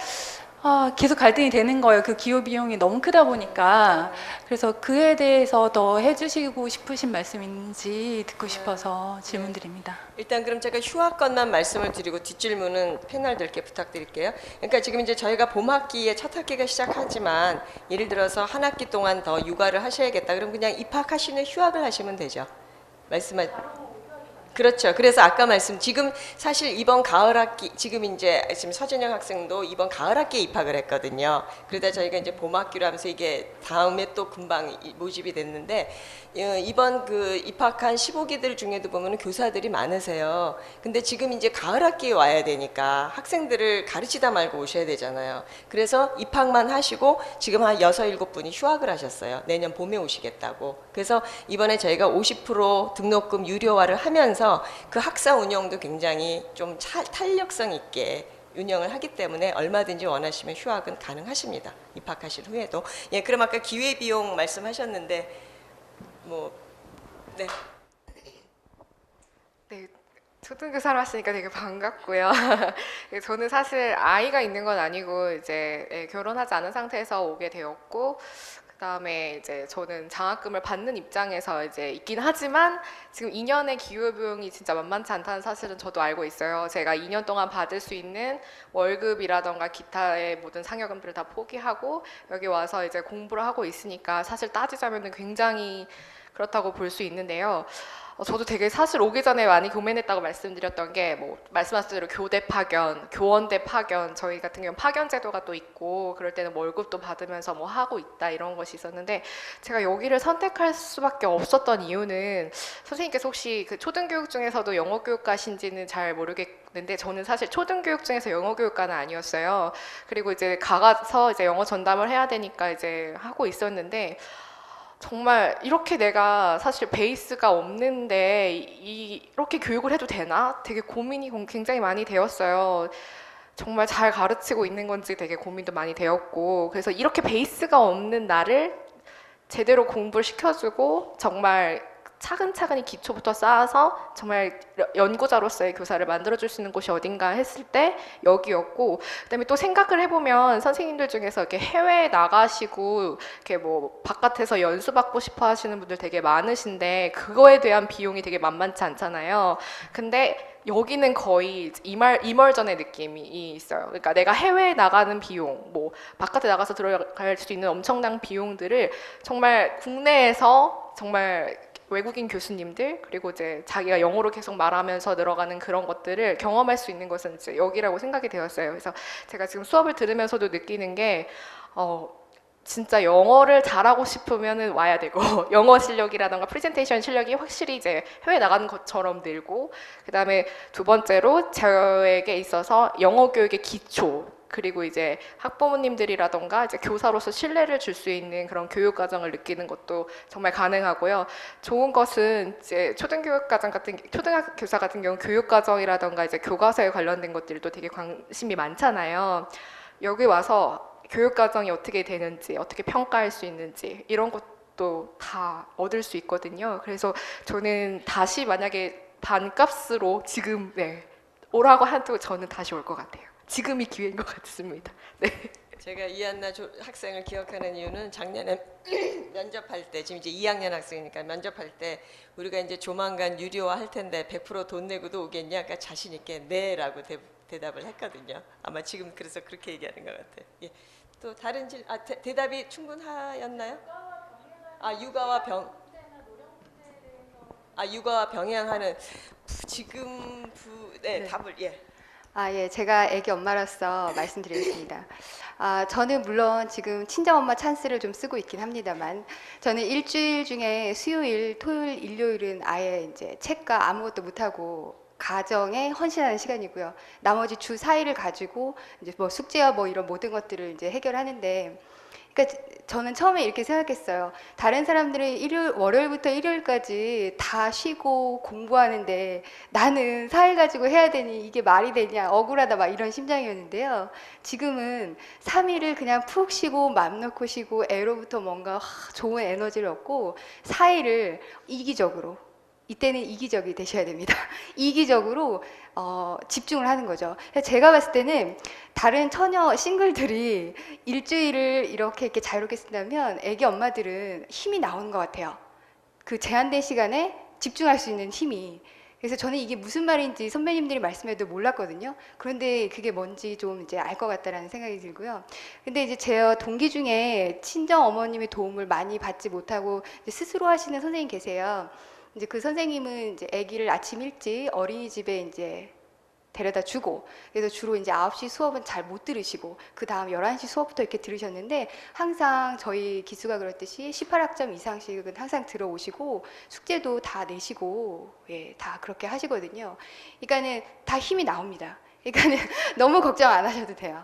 계속 갈등이 되는 거예요. 그 기호 비용이 너무 크다 보니까. 그래서 그에 대해서 더 해주시고 싶으신 말씀인지 듣고 싶어서 질문드립니다. 일단 그럼 제가 휴학건만 말씀을 드리고 뒷질문은 패널들께 부탁드릴게요. 그러니까 지금 이제 저희가 봄학기에 첫 학기가 시작하지만 예를 들어서 한 학기 동안 더 육아를 하셔야겠다. 그럼 그냥 입학하시는 휴학을 하시면 되죠. 그렇죠. 그래서 아까 지금 사실 이번 가을 학기, 지금 서진영 학생도 이번 가을 학기에 입학을 했거든요. 그러다 저희가 이제 봄 학기로 하면서 이게 다음에 또 금방 모집이 됐는데, 이번 그 입학한 15기들 중에도 보면은 교사들이 많으세요. 근데 지금 이제 가을 학기에 와야 되니까 학생들을 가르치다 말고 오셔야 되잖아요. 그래서 입학만 하시고 지금 한 6, 7분이 휴학을 하셨어요. 내년 봄에 오시겠다고. 그래서 이번에 저희가 50% 등록금 유료화를 하면서 그 학사 운영도 굉장히 좀 탄력성 있게 운영을 하기 때문에 얼마든지 원하시면 휴학은 가능하십니다. 입학하신 후에도. 예, 그럼 아까 기회비용 말씀하셨는데 네. 네, 초등교사로 하시니까 되게 반갑고요. 저는 사실 아이가 있는 건 아니고 이제 결혼하지 않은 상태에서 오게 되었고, 그다음에 이제 저는 장학금을 받는 입장에서 이제 있긴 하지만 지금 2년의 기회비용이 진짜 만만치 않다는 사실은 저도 알고 있어요. 제가 2년 동안 받을 수 있는 월급이라던가 기타의 모든 상여금들을 다 포기하고 여기 와서 이제 공부를 하고 있으니까 사실 따지자면은 굉장히 그렇다고 볼 수 있는데요. 저도 되게 사실 오기 전에 많이 고민했다고 말씀드렸던 게 말씀하신 대로 교대 파견, 교원대 파견, 저희 같은 경우는 파견 제도가 또 있고 그럴 때는 월급도 받으면서 하고 있다 이런 것이 있었는데 제가 여기를 선택할 수밖에 없었던 이유는 선생님께서 혹시 그 초등교육 중에서도 영어교육과신지는 잘 모르겠는데 저는 사실 초등교육 중에서 영어교육과는 아니었어요. 그리고 이제 가서 이제 영어 전담을 해야 되니까 이제 하고 있었는데 정말 이렇게 내가 사실 베이스가 없는데 이렇게 교육을 해도 되나? 되게 고민이 굉장히 많이 되었어요. 정말 잘 가르치고 있는 건지 되게 고민도 많이 되었고 그래서 이렇게 베이스가 없는 나를 제대로 공부를 시켜주고 정말 차근차근히 기초부터 쌓아서 정말 연구자로서의 교사를 만들어줄 수 있는 곳이 어딘가 했을 때 여기였고 그다음에 또 생각을 해보면 선생님들 중에서 이렇게 해외에 나가시고 이렇게 바깥에서 연수 받고 싶어 하시는 분들 되게 많으신데 그거에 대한 비용이 되게 만만치 않잖아요. 근데 여기는 거의 이멀전의 느낌이 있어요. 그러니까 내가 해외에 나가는 비용, 바깥에 나가서 들어갈 수 있는 엄청난 비용들을 정말 국내에서 정말 외국인 교수님들 그리고 이제 자기가 영어로 계속 말하면서 늘어가는 그런 것들을 경험할 수 있는 것은 이제 여기라고 생각이 되었어요. 그래서 제가 지금 수업을 들으면서도 느끼는 게 진짜 영어를 잘하고 싶으면은 와야 되고 영어 실력이라던가 프레젠테이션 실력이 확실히 이제 해외 나가는 것처럼 늘고 그다음에 두 번째로 저에게 있어서 영어 교육의 기초 그리고 이제 학부모님들이라던가 이제 교사로서 신뢰를 줄 수 있는 그런 교육 과정을 느끼는 것도 정말 가능하고요. 좋은 것은 이제 초등학교 교사 같은 경우 교육 과정이라던가 이제 교과서에 관련된 것들도 되게 관심이 많잖아요. 여기 와서 교육 과정이 어떻게 되는지, 어떻게 평가할 수 있는지 이런 것도 다 얻을 수 있거든요. 그래서 저는 다시 만약에 반값으로 지금 오라고 해도 저는 다시 올 것 같아요. 지금이 기회인 것 같습니다. 네. 제가 이한나 학생을 기억하는 이유는 작년에 면접할 때, 지금 이제 2학년 학생이니까 면접할 때 우리가 이제 조만간 유료화 할 텐데 100% 돈 내고도 오겠냐? 그러니까 자신 있게 네라고 대답을 했거든요. 아마 지금 그래서 그렇게 얘기하는 것 같아요. 예. 또 다른 대답이 충분하였나요? 육아와 병행하는 답을 예, 제가 애기 엄마로서 말씀드리겠습니다. 저는 물론 지금 친정엄마 찬스를 좀 쓰고 있긴 합니다만, 저는 일주일 중에 수요일, 토요일, 일요일은 아예 이제 책과 아무것도 못하고 가정에 헌신하는 시간이고요. 나머지 주 4일을 가지고 이제 뭐 숙제와 뭐 이런 모든 것들을 이제 해결하는데, 그러니까 저는 처음에 이렇게 생각했어요. 다른 사람들은 월요일부터 일요일까지 다 쉬고 공부하는데 나는 4일 가지고 해야 되니 이게 말이 되냐, 억울하다 막 이런 심정이었는데요. 지금은 3일을 그냥 푹 쉬고 맘 놓고 쉬고 애로부터 뭔가 좋은 에너지를 얻고 4일을 이기적으로, 이때는 이기적이 되셔야 됩니다. 이기적으로 집중을 하는 거죠. 제가 봤을 때는 다른 처녀 싱글들이 일주일을 이렇게 자유롭게 쓴다면 애기 엄마들은 힘이 나오는 것 같아요. 그 제한된 시간에 집중할 수 있는 힘이. 그래서 저는 이게 무슨 말인지 선배님들이 말씀해도 몰랐거든요. 그런데 그게 뭔지 좀 이제 알 것 같다라는 생각이 들고요. 근데 이제 제 동기 중에 친정 어머님의 도움을 많이 받지 못하고 이제 스스로 하시는 선생님 계세요. 이제 그 선생님은 이제 아기를 아침 일찍 어린이집에 이제 데려다 주고, 그래서 주로 이제 9시 수업은 잘 못 들으시고 그 다음 11시 수업부터 이렇게 들으셨는데, 항상 저희 기수가 그랬듯이 18학점 이상씩은 항상 들어오시고 숙제도 다 내시고 다 그렇게 하시거든요. 그러니까는 다 힘이 나옵니다. 그러니까는 너무 걱정 안 하셔도 돼요.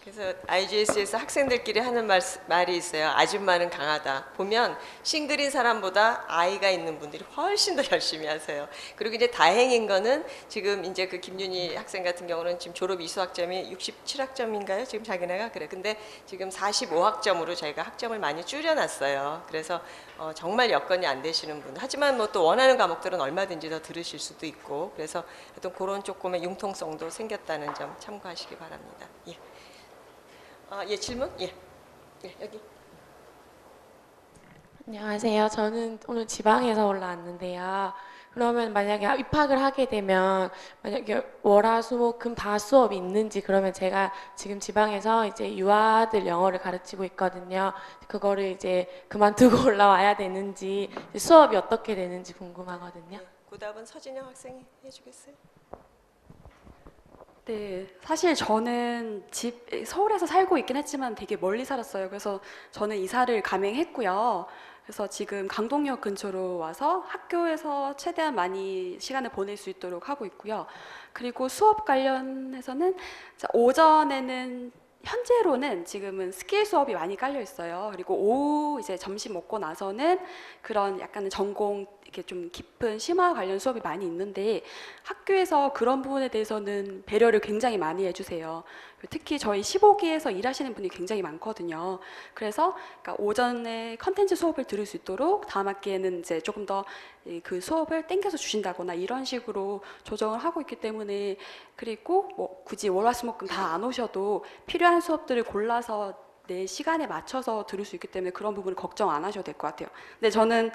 그래서 IGS에서 학생들끼리 하는 말이 있어요. 아줌마는 강하다. 보면 싱글인 사람보다 아이가 있는 분들이 훨씬 더 열심히 하세요. 그리고 이제 다행인 거는 지금 이제 그 김윤희 학생 같은 경우는 지금 졸업 이수학점이 67학점인가요? 지금 자기네가 그래. 근데 지금 45학점으로 저희가 학점을 많이 줄여놨어요. 그래서 정말 여건이 안 되시는 분. 하지만 뭐 또 원하는 과목들은 얼마든지 더 들으실 수도 있고. 그래서 어떤 그런 조금의 융통성도 생겼다는 점 참고하시기 바랍니다. 예. 질문? 여기. 안녕하세요. 저는 오늘 지방에서 올라왔는데요. 그러면 만약에 입학을 하게 되면 만약에 월화수목금 다 수업이 있는지, 그러면 제가 지금 지방에서 이제 유아들 영어를 가르치고 있거든요. 그거를 이제 그만두고 올라와야 되는지, 수업이 어떻게 되는지 궁금하거든요. 그 답은 서진영 학생이 해주겠어요? 네, 사실 저는 서울에서 살고 있긴 했지만 되게 멀리 살았어요. 그래서 저는 이사를 감행했고요. 그래서 지금 강동역 근처로 와서 학교에서 최대한 많이 시간을 보낼 수 있도록 하고 있고요. 그리고 수업 관련해서는 오전에는 현재로는 지금은 스킬 수업이 많이 깔려 있어요. 그리고 오후 이제 점심 먹고 나서는 그런 약간의 전공, 이렇게 좀 깊은 심화 관련 수업이 많이 있는데, 학교에서 그런 부분에 대해서는 배려를 굉장히 많이 해주세요. 특히 저희 15기에서 일하시는 분이 굉장히 많거든요. 그래서 그러니까 오전에 컨텐츠 수업을 들을 수 있도록 다음 학기에는 이제 조금 더 그 수업을 땡겨서 주신다거나 이런 식으로 조정을 하고 있기 때문에, 그리고 뭐 굳이 월화수목금 다 안 오셔도 필요한 수업들을 골라서 내 시간에 맞춰서 들을 수 있기 때문에 그런 부분을 걱정 안 하셔도 될 것 같아요. 근데 저는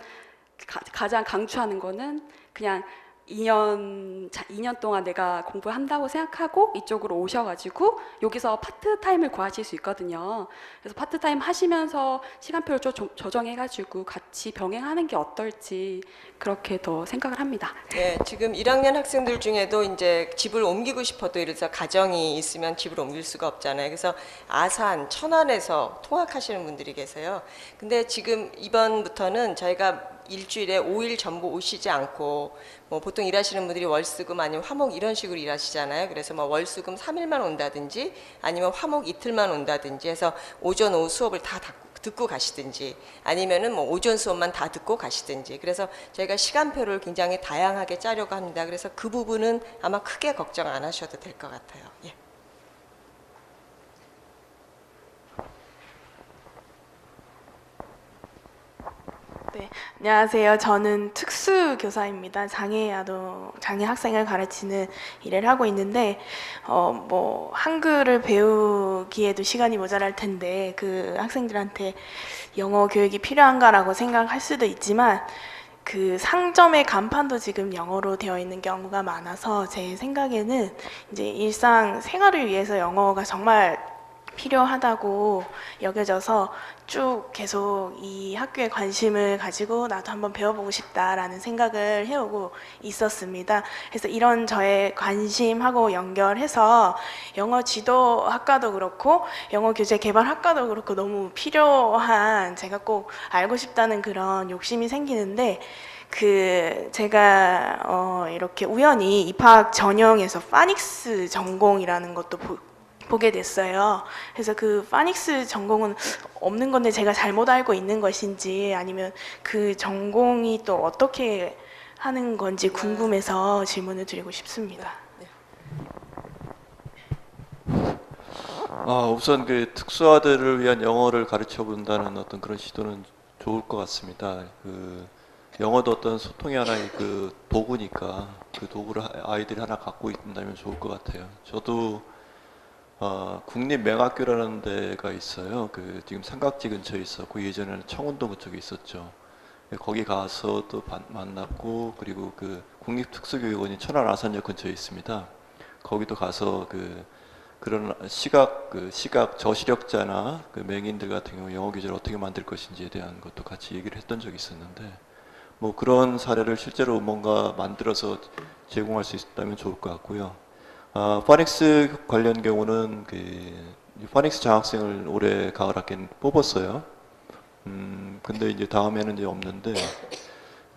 가장 강추하는 거는 그냥 2년 동안 내가 공부한다고 생각하고 이쪽으로 오셔가지고 여기서 파트타임을 구하실 수 있거든요. 그래서 파트타임 하시면서 시간표를 좀 조정해가지고 같이 병행하는 게 어떨지 그렇게 더 생각을 합니다. 네, 지금 1학년 학생들 중에도 이제 집을 옮기고 싶어도 예를 들어서 가정이 있으면 집을 옮길 수가 없잖아요. 그래서 아산, 천안에서 통학하시는 분들이 계세요. 근데 지금 이번부터는 저희가 일주일에 5일 전부 오시지 않고 뭐 보통 일하시는 분들이 월수금 아니면 화목 이런 식으로 일하시잖아요. 그래서 뭐 월수금 3일만 온다든지 아니면 화목 이틀만 온다든지 해서 오전 오후 수업을 다 듣고 가시든지 아니면은 뭐 오전 수업만 다 듣고 가시든지 그래서 저희가 시간표를 굉장히 다양하게 짜려고 합니다. 그래서 그 부분은 아마 크게 걱정 안 하셔도 될 것 같아요. 예. 네, 안녕하세요. 저는 특수교사입니다. 장애 학생을 가르치는 일을 하고 있는데, 뭐 한글을 배우기에도 시간이 모자랄 텐데 그 학생들한테 영어 교육이 필요한가라고 생각할 수도 있지만 그 상점의 간판도 지금 영어로 되어 있는 경우가 많아서 제 생각에는 이제 일상 생활을 위해서 영어가 정말 필요하다고 여겨져서 쭉 계속 이 학교에 관심을 가지고 나도 한번 배워보고 싶다라는 생각을 해오고 있었습니다. 그래서 이런 저의 관심하고 연결해서 영어 지도 학과도 그렇고 영어 교재 개발 학과도 그렇고 너무 필요한 제가 꼭 알고 싶다는 그런 욕심이 생기는데 제가 이렇게 우연히 입학 전형에서 파닉스 전공이라는 것도 보게 됐어요. 그래서 그 파닉스 전공은 없는 건데 제가 잘못 알고 있는 것인지 아니면 그 전공이 또 어떻게 하는 건지 궁금해서 질문을 드리고 싶습니다. 우선 그 특수아들을 위한 영어를 가르쳐 본다는 어떤 그런 시도는 좋을 것 같습니다. 그 영어도 어떤 소통의 하나의 그 도구니까 그 도구를 아이들이 하나 갖고 있다면 좋을 것 같아요. 저도 국립맹학교라는 데가 있어요. 그 지금 삼각지 근처에 있었고 예전에는 청운동 그쪽에 있었죠. 거기 가서 또 만났고 그리고 그 국립특수교육원이 천안 아산역 근처에 있습니다. 거기도 가서 그런 시각 저시력자나 그 맹인들 같은 경우 영어 교재를 어떻게 만들 것인지에 대한 것도 같이 얘기를 했던 적이 있었는데 뭐 그런 사례를 실제로 뭔가 만들어서 제공할 수 있다면 좋을 것 같고요. 파닉스 관련 경우는 파닉스 장학생을 올해 가을 학기에 뽑았어요. 근데 이제 다음에는 이제 없는데,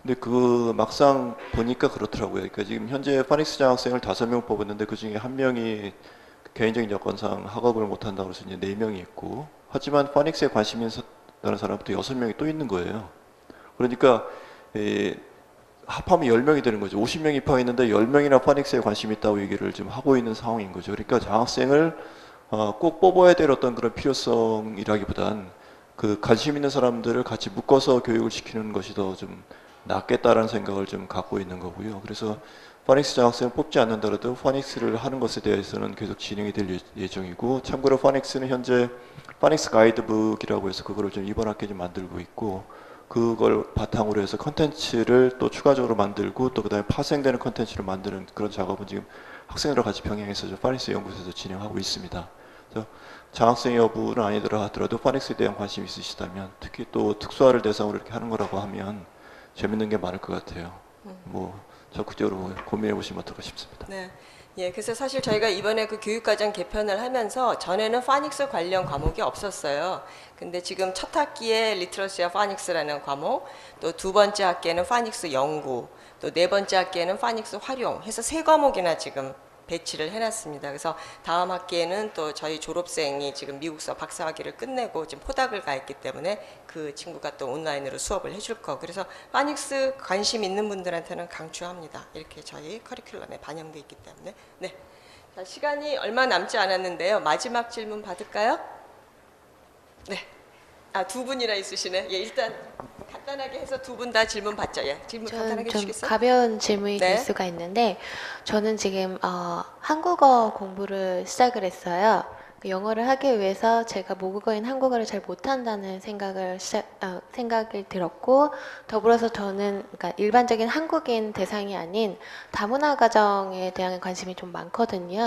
근데 막상 보니까 그렇더라고요. 그러니까 지금 현재 파닉스 장학생을 5명 뽑았는데 그 중에 1명이 개인적인 여건상 학업을 못한다고 해서 이제 4명이 있고, 하지만 파닉스에 관심이 있는 사람도 6명이 또 있는 거예요. 그러니까 합하면 10명이 되는 거죠. 50명 입학했는데 10명이나 파닉스에 관심이 있다고 얘기를 지금 하고 있는 상황인 거죠. 그러니까 장학생을 꼭 뽑아야 될 어떤 그런 필요성이라기보단 그 관심 있는 사람들을 같이 묶어서 교육을 시키는 것이 더 좀 낫겠다라는 생각을 좀 갖고 있는 거고요. 그래서 파닉스 장학생을 뽑지 않는다라도 파닉스를 하는 것에 대해서는 계속 진행이 될 예정이고, 참고로 파닉스는 현재 파닉스 가이드북이라고 해서 그거를 좀 이번 학기에 좀 만들고 있고, 그걸 바탕으로 해서 컨텐츠를 또 추가적으로 만들고 또 그다음에 파생되는 컨텐츠를 만드는 그런 작업은 지금 학생들과 같이 병행해서 파닉스 연구소에서 진행하고 있습니다. 그래서 장학생 여부는 아니더라 하더라도 파닉스에 대한 관심이 있으시다면, 특히 또 특수화를 대상으로 이렇게 하는 거라고 하면 재밌는 게 많을 것 같아요. 뭐 적극적으로 고민해 보시면 어떨까 싶습니다. 네. 예, 그래서 사실 저희가 이번에 그 교육과정 개편을 하면서 전에는 파닉스 관련 과목이 없었어요. 근데 지금 첫 학기에 리트러시와 파닉스라는 과목, 또 두 번째 학기에는 파닉스 연구, 또 네 번째 학기에는 파닉스 활용 해서 3과목이나 지금 배치를 해놨습니다. 그래서 다음 학기에는 또 저희 졸업생이 지금 미국서 박사학위를 끝내고 지금 포닥을 가 있기 때문에 그 친구가 또 온라인으로 수업을 해줄 거. 그래서 파닉스 관심 있는 분들한테는 강추합니다. 이렇게 저희 커리큘럼에 반영돼 있기 때문에. 네. 자, 시간이 얼마 남지 않았는데요. 마지막 질문 받을까요? 네. 두 분이나 있으시네. 예, 일단 간단하게 해서 두 분 다 질문 받죠. 예, 질문 간단하게 좀 해주시겠어요? 가벼운 질문이 네. 될 수가 있는데 저는 지금 한국어 공부를 시작을 했어요. 영어를 하기 위해서 제가 모국어인 한국어를 잘 못한다는 생각을 들었고, 더불어서 저는 그러니까 일반적인 한국인 대상이 아닌 다문화 가정에 대한 관심이 좀 많거든요.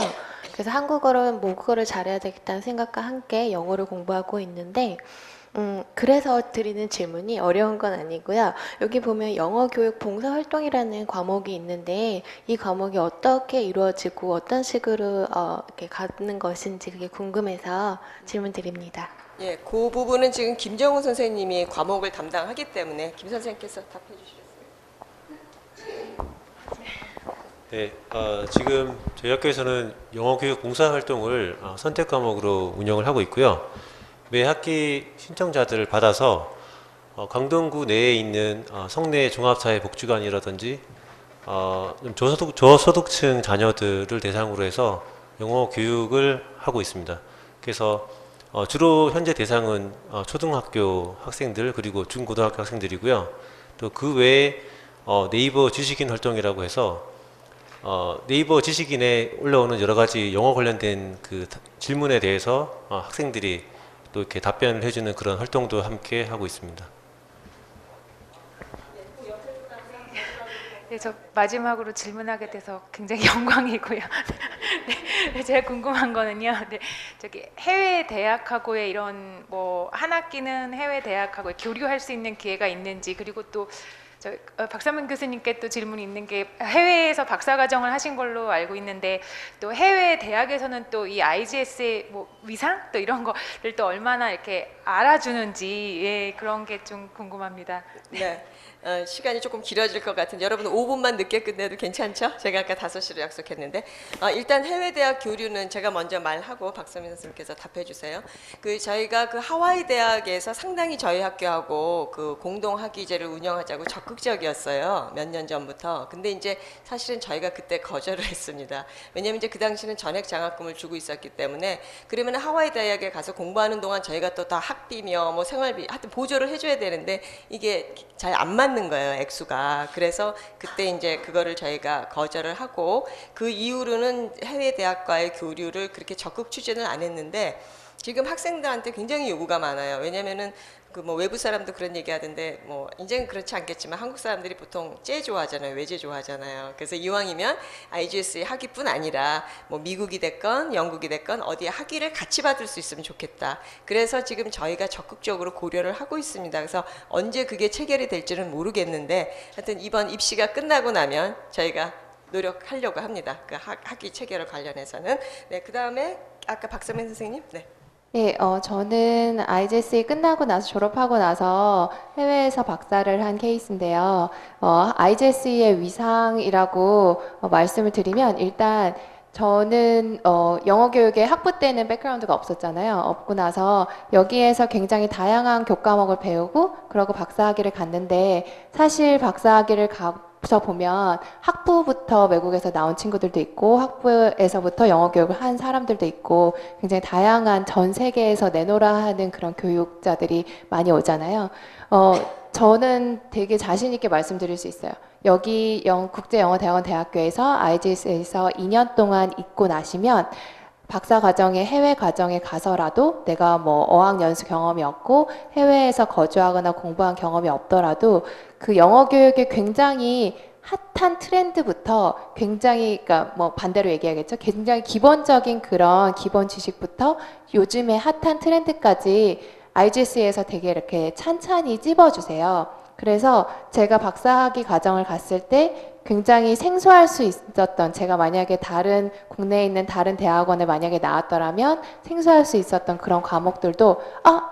그래서 한국어로 모국어를 잘해야 되겠다는 생각과 함께 영어를 공부하고 있는데, 그래서 드리는 질문이 어려운 건 아니고요. 여기 보면 영어 교육 봉사활동이라는 과목이 있는데 이 과목이 어떻게 이루어지고 어떤 식으로 이렇게 가는 것인지 그게 궁금해서 질문 드립니다. 예, 그 부분은 지금 김정훈 선생님이 과목을 담당하기 때문에 김 선생님께서 답해 주시겠어요? 네, 지금 저희 학교에서는 영어교육 봉사활동을 선택 과목으로 운영을 하고 있고요. 매 학기 신청자들을 받아서 강동구 내에 있는 성내 종합사회복지관이라든지 좀 저소득층 자녀들을 대상으로 해서 영어 교육을 하고 있습니다. 그래서 주로 현재 대상은 초등학교 학생들 그리고 중고등학교 학생들이고요. 또 그 외에 네이버 지식인 활동이라고 해서 네이버 지식인에 올라오는 여러 가지 영어 관련된 그 질문에 대해서 학생들이 또 이렇게 답변을 해주는 그런 활동도 함께 하고 있습니다. 네, 저 마지막으로 질문하게 돼서 굉장히 영광이고요. 네, 제가 궁금한 거는요. 네, 저기 해외 대학하고의 이런 뭐 한 학기는 해외 대학하고 교류할 수 있는 기회가 있는지, 그리고 또 저 박사문 교수님께 또 질문이 있는 게 해외에서 박사과정을 하신 걸로 알고 있는데 또 해외 대학에서는 또 이 IGS의 뭐 위상 또 이런 거를 또 얼마나 이렇게 알아주는지 예, 그런 게 좀 궁금합니다. 네. 시간이 조금 길어질 것 같은데 여러분 5분만 늦게 끝내도 괜찮죠? 제가 아까 5시로 약속했는데 일단 해외 대학 교류는 제가 먼저 말하고 박서민 선생님께서 답해 주세요. 저희가 그 하와이 대학에서 상당히 저희 학교하고 그 공동 학위제를 운영하자고 적극적이었어요. 몇 년 전부터. 근데 이제 사실은 저희가 그때 거절을 했습니다. 왜냐면 이제 그 당시는 전액 장학금을 주고 있었기 때문에 그러면 하와이 대학에 가서 공부하는 동안 저희가 또 다 학비며 뭐 생활비 하여튼 보조를 해줘야 되는데 이게 잘 안 맞는 거예요, 액수가. 그래서 그때 이제 그거를 저희가 거절을 하고 그 이후로는 해외 대학과의 교류를 그렇게 적극 추진을 안 했는데 지금 학생들한테 굉장히 요구가 많아요. 왜냐면은 그 뭐 외부 사람도 그런 얘기 하던데 뭐 이제는 그렇지 않겠지만 한국 사람들이 보통 재 좋아하잖아요. 외제 좋아하잖아요. 그래서 이왕이면 IGS의 학위뿐 아니라 뭐 미국이 됐건 영국이 됐건 어디에 학위를 같이 받을 수 있으면 좋겠다. 그래서 지금 저희가 적극적으로 고려를 하고 있습니다. 그래서 언제 그게 체결이 될지는 모르겠는데 하여튼 이번 입시가 끝나고 나면 저희가 노력하려고 합니다. 그 학위 체결을 관련해서는. 네, 그다음에 아까 박서민 선생님. 네. 예, 저는 IGSE 끝나고 나서 졸업하고 나서 해외에서 박사를 한 케이스인데요. IGSE의 위상이라고 말씀을 드리면 일단 저는 영어 교육에 학부 때는 백그라운드가 없었잖아요. 없고 나서 여기에서 굉장히 다양한 교과목을 배우고 그러고 박사학위를 갔는데 사실 박사학위를 서 보면 학부부터 외국에서 나온 친구들도 있고 학부에서부터 영어 교육을 한 사람들도 있고 굉장히 다양한 전 세계에서 내노라 하는 그런 교육자들이 많이 오잖아요. 저는 되게 자신 있게 말씀드릴 수 있어요. 여기 국제영어대학원 대학교에서 IGS에서 2년 동안 있고 나시면 박사 과정에 해외 과정에 가서라도 내가 뭐 어학연수 경험이 없고 해외에서 거주하거나 공부한 경험이 없더라도 그 영어 교육에 굉장히 핫한 트렌드부터 굉장히 그러니까 뭐 반대로 얘기하겠죠. 굉장히 기본적인 그런 기본 지식부터 요즘에 핫한 트렌드까지 IGS에서 되게 이렇게 찬찬히 찝어주세요. 그래서 제가 박사학위 과정을 갔을 때 굉장히 생소할 수 있었던 제가 만약에 국내에 있는 다른 대학원에 만약에 나왔더라면 생소할 수 있었던 그런 과목들도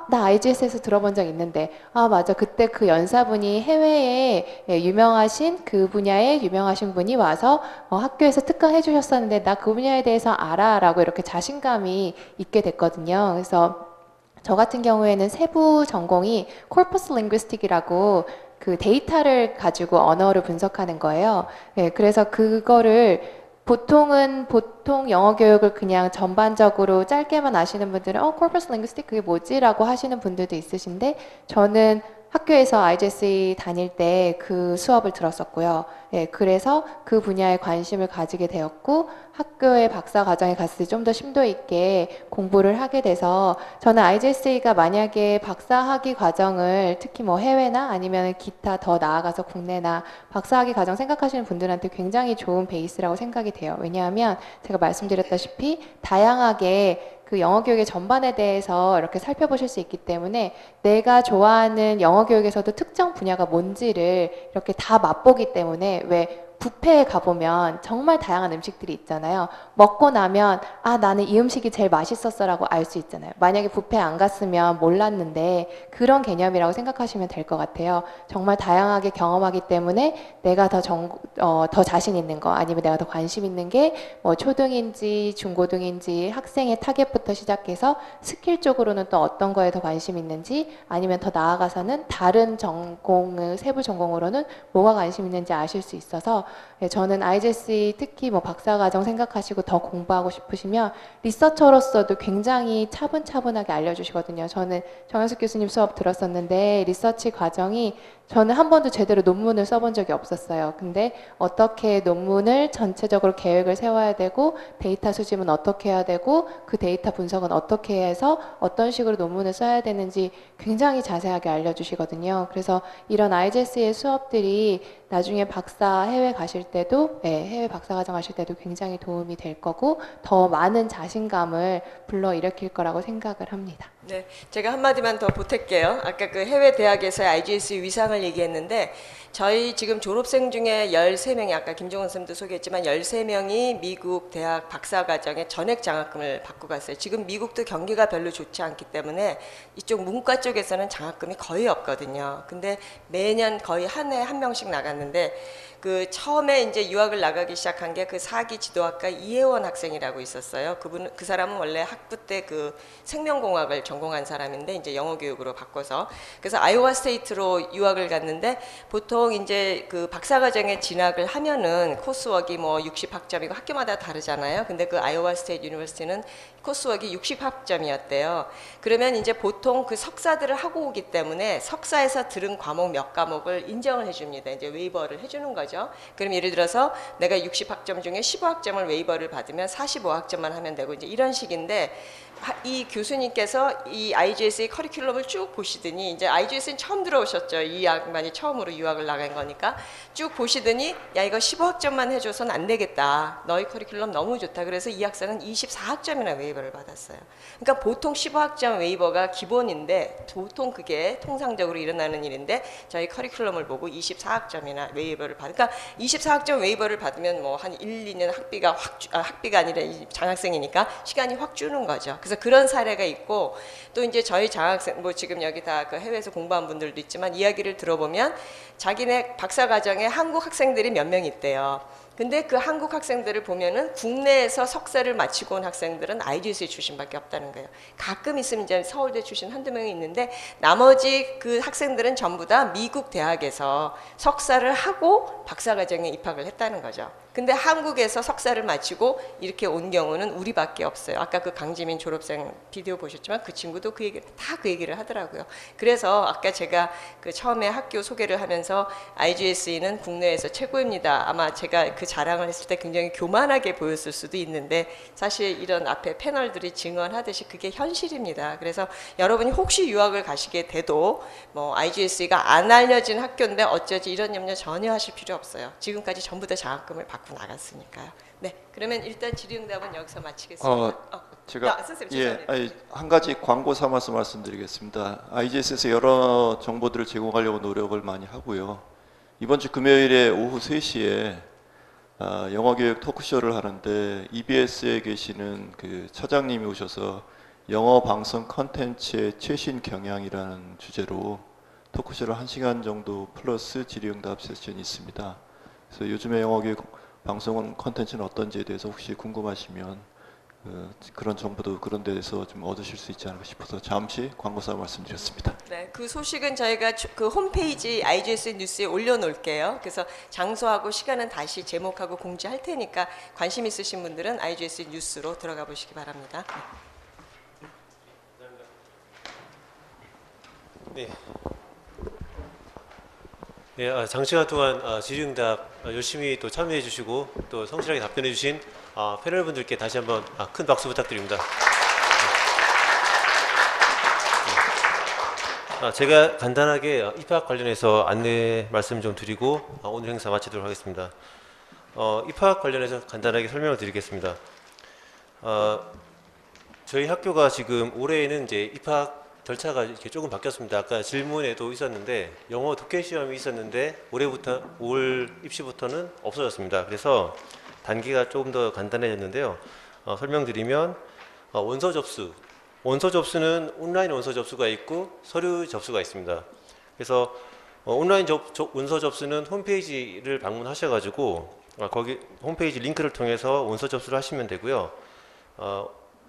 나 IGS에서 들어본 적 있는데 맞아 그때 그 연사분이 해외에 유명하신 그 분야에 유명하신 분이 와서 학교에서 특강해 주셨었는데 나 그 분야에 대해서 알아 라고 이렇게 자신감이 있게 됐거든요. 그래서 저 같은 경우에는 세부 전공이 Corpus Linguistic이라고 그 데이터를 가지고 언어를 분석하는 거예요. 네, 그래서 그거를 보통 영어 교육을 그냥 전반적으로 짧게만 아시는 분들은 Corpus Linguistic 그게 뭐지? 라고 하시는 분들도 있으신데 저는 학교에서 IGSE 다닐 때 그 수업을 들었었고요. 예, 그래서 그 분야에 관심을 가지게 되었고 학교의 박사 과정에 갔을 때 좀 더 심도 있게 공부를 하게 돼서 저는 IGSE가 만약에 박사학위 과정을 특히 뭐 해외나 아니면 기타 더 나아가서 국내나 박사학위 과정 생각하시는 분들한테 굉장히 좋은 베이스라고 생각이 돼요. 왜냐하면 제가 말씀드렸다시피 다양하게 그 영어 교육의 전반에 대해서 이렇게 살펴보실 수 있기 때문에 내가 좋아하는 영어 교육에서도 특정 분야가 뭔지를 이렇게 다 맛보기 때문에 왜 뷔페에 가보면 정말 다양한 음식들이 있잖아요. 먹고 나면 아 나는 이 음식이 제일 맛있었어라고 알 수 있잖아요. 만약에 뷔페 안 갔으면 몰랐는데 그런 개념이라고 생각하시면 될 것 같아요. 정말 다양하게 경험하기 때문에 내가 더 자신 있는 거 아니면 내가 더 관심 있는 게 뭐 초등인지 중고등인지 학생의 타겟부터 시작해서 스킬 쪽으로는 또 어떤 거에 더 관심 있는지 아니면 더 나아가서는 다른 전공을 세부 전공으로는 뭐가 관심 있는지 아실 수 있어서 저는 IGSE 특히 뭐 박사과정 생각하시고 더 공부하고 싶으시면 리서처로서도 굉장히 차분차분하게 알려주시거든요. 저는 정현숙 교수님 수업 들었었는데 리서치 과정이 저는 한 번도 제대로 논문을 써본 적이 없었어요. 근데 어떻게 논문을 전체적으로 계획을 세워야 되고 데이터 수집은 어떻게 해야 되고 그 데이터 분석은 어떻게 해서 어떤 식으로 논문을 써야 되는지 굉장히 자세하게 알려주시거든요. 그래서 이런 IGS의 수업들이 나중에 박사 해외 가실 때도 해외 박사과정 하실 때도 굉장히 도움이 될 거고 더 많은 자신감을 불러일으킬 거라고 생각을 합니다. 네, 제가 한마디만 더 보탤게요. 아까 그 해외 대학에서의 IGS 위상을 얘기했는데 저희 지금 졸업생 중에 13명이 아까 김종원 선생님도 소개했지만 13명이 미국 대학 박사과정에 전액 장학금을 받고 갔어요. 지금 미국도 경기가 별로 좋지 않기 때문에 이쪽 문과 쪽에서는 장학금이 거의 없거든요. 근데 매년 거의 한 해 한 명씩 나갔는데 그 처음에 이제 유학을 나가기 시작한 게 그 사기 지도학과 이혜원 학생이라고 있었어요. 그 사람은 원래 학부 때 그 생명공학을 전공한 사람인데 이제 영어 교육으로 바꿔서 그래서 아이오와 스테이트로 유학을 갔는데 보통 이제 그 박사과정에 진학을 하면은 코스웍이 뭐 60학점이고 학교마다 다르잖아요. 근데 그 아이오와 스테이트 유니버시티는 코스웍이 60학점이었대요. 그러면 이제 보통 그 석사들을 하고 오기 때문에 석사에서 들은 과목 몇 과목을 인정을 해줍니다. 이제 웨이버를 해주는 거죠. 그럼 예를 들어서 내가 60학점 중에 15학점을 웨이버를 받으면 45학점만 하면 되고 이제 이런 식인데 이 교수님께서 이 IGS의 커리큘럼을 쭉 보시더니 이제 IGS는 처음 들어오셨죠. 이 양반이 처음으로 유학을 나간 거니까 쭉 보시더니 야 이거 15학점만 해줘서는 안 되겠다. 너희 커리큘럼 너무 좋다. 그래서 이 학생은 24학점이나 웨이버를 받았어요. 그러니까 보통 15학점 웨이버가 기본인데 보통 그게 통상적으로 일어나는 일인데 저희 커리큘럼을 보고 24학점이나 웨이버를 그러니까 24학점 웨이버를 받으면 뭐 한 1, 2년 학비가 아니라 장학생이니까 시간이 확 주는 거죠. 그래서 그런 사례가 있고 또 이제 저희 장학생 뭐 지금 여기 다 그 해외에서 공부한 분들도 있지만 이야기를 들어보면 자기네 박사과정에 한국 학생들이 몇 명 있대요. 근데 그 한국 학생들을 보면은 국내에서 석사를 마치고 온 학생들은 IGSE 출신밖에 없다는 거예요. 가끔 있으면 이제 서울대 출신 한두 명이 있는데 나머지 그 학생들은 전부 다 미국 대학에서 석사를 하고 박사과정에 입학을 했다는 거죠. 근데 한국에서 석사를 마치고 이렇게 온 경우는 우리밖에 없어요. 아까 그 강지민 졸업생 비디오 보셨지만 그 친구도 그 얘기를 하더라고요. 그래서 아까 제가 그 처음에 학교 소개를 하면서 IGSE는 국내에서 최고입니다. 아마 제가 그 자랑을 했을 때 굉장히 교만하게 보였을 수도 있는데 사실 이런 앞에 패널들이 증언하듯이 그게 현실입니다. 그래서 여러분이 혹시 유학을 가시게 돼도 뭐 IGSE가 안 알려진 학교인데 어쩌지 이런 염려 전혀 하실 필요 없어요. 지금까지 전부 다 장학금을 받고 나갔으니까요. 네, 그러면 일단 질의응답은 여기서 마치겠습니다. 제가 선생님, 예, 한 가지 광고 삼아서 말씀드리겠습니다. IGS에서 여러 정보들을 제공하려고 노력을 많이 하고요. 이번 주 금요일에 오후 3시에 영어교육 토크쇼를 하는데 EBS에 계시는 그 차장님이 오셔서 영어 방송 컨텐츠의 최신 경향이라는 주제로 토크쇼를 1시간 정도 플러스 질의응답 세션이 있습니다. 그래서 요즘에 영어교육 방송 컨텐츠는 어떤지에 대해서 혹시 궁금하시면 그런 정보도 그런 데에서 좀 얻으실 수 있지 않을까 싶어서 잠시 광고사 말씀드렸습니다. 네, 그 소식은 저희가 그 홈페이지 IGS 뉴스에 올려놓을게요. 그래서 장소하고 시간은 다시 제목하고 공지할 테니까 관심 있으신 분들은 IGS 뉴스로 들어가 보시기 바랍니다. 네. 네, 장시간 동안 질의응답 열심히 또 참여해 주시고 또 성실하게 답변해 주신 패널 분들께 다시 한번 큰 박수 부탁드립니다. 제가 간단하게 입학 관련해서 안내 말씀 좀 드리고 오늘 행사 마치도록 하겠습니다. 입학 관련해서 간단하게 설명을 드리겠습니다. 저희 학교가 지금 올해에는 이제 입학 절차가 이렇게 조금 바뀌었습니다. 아까 질문에도 있었는데 영어 독해 시험이 있었는데 올해부터 올 입시부터는 없어졌습니다. 그래서 단계가 조금 더 간단해졌는데요. 설명드리면 원서 접수는 온라인 원서 접수가 있고 서류 접수가 있습니다. 그래서 온라인 원서 접수는 홈페이지를 방문하셔가지고 거기 홈페이지 링크를 통해서 원서 접수를 하시면 되고요.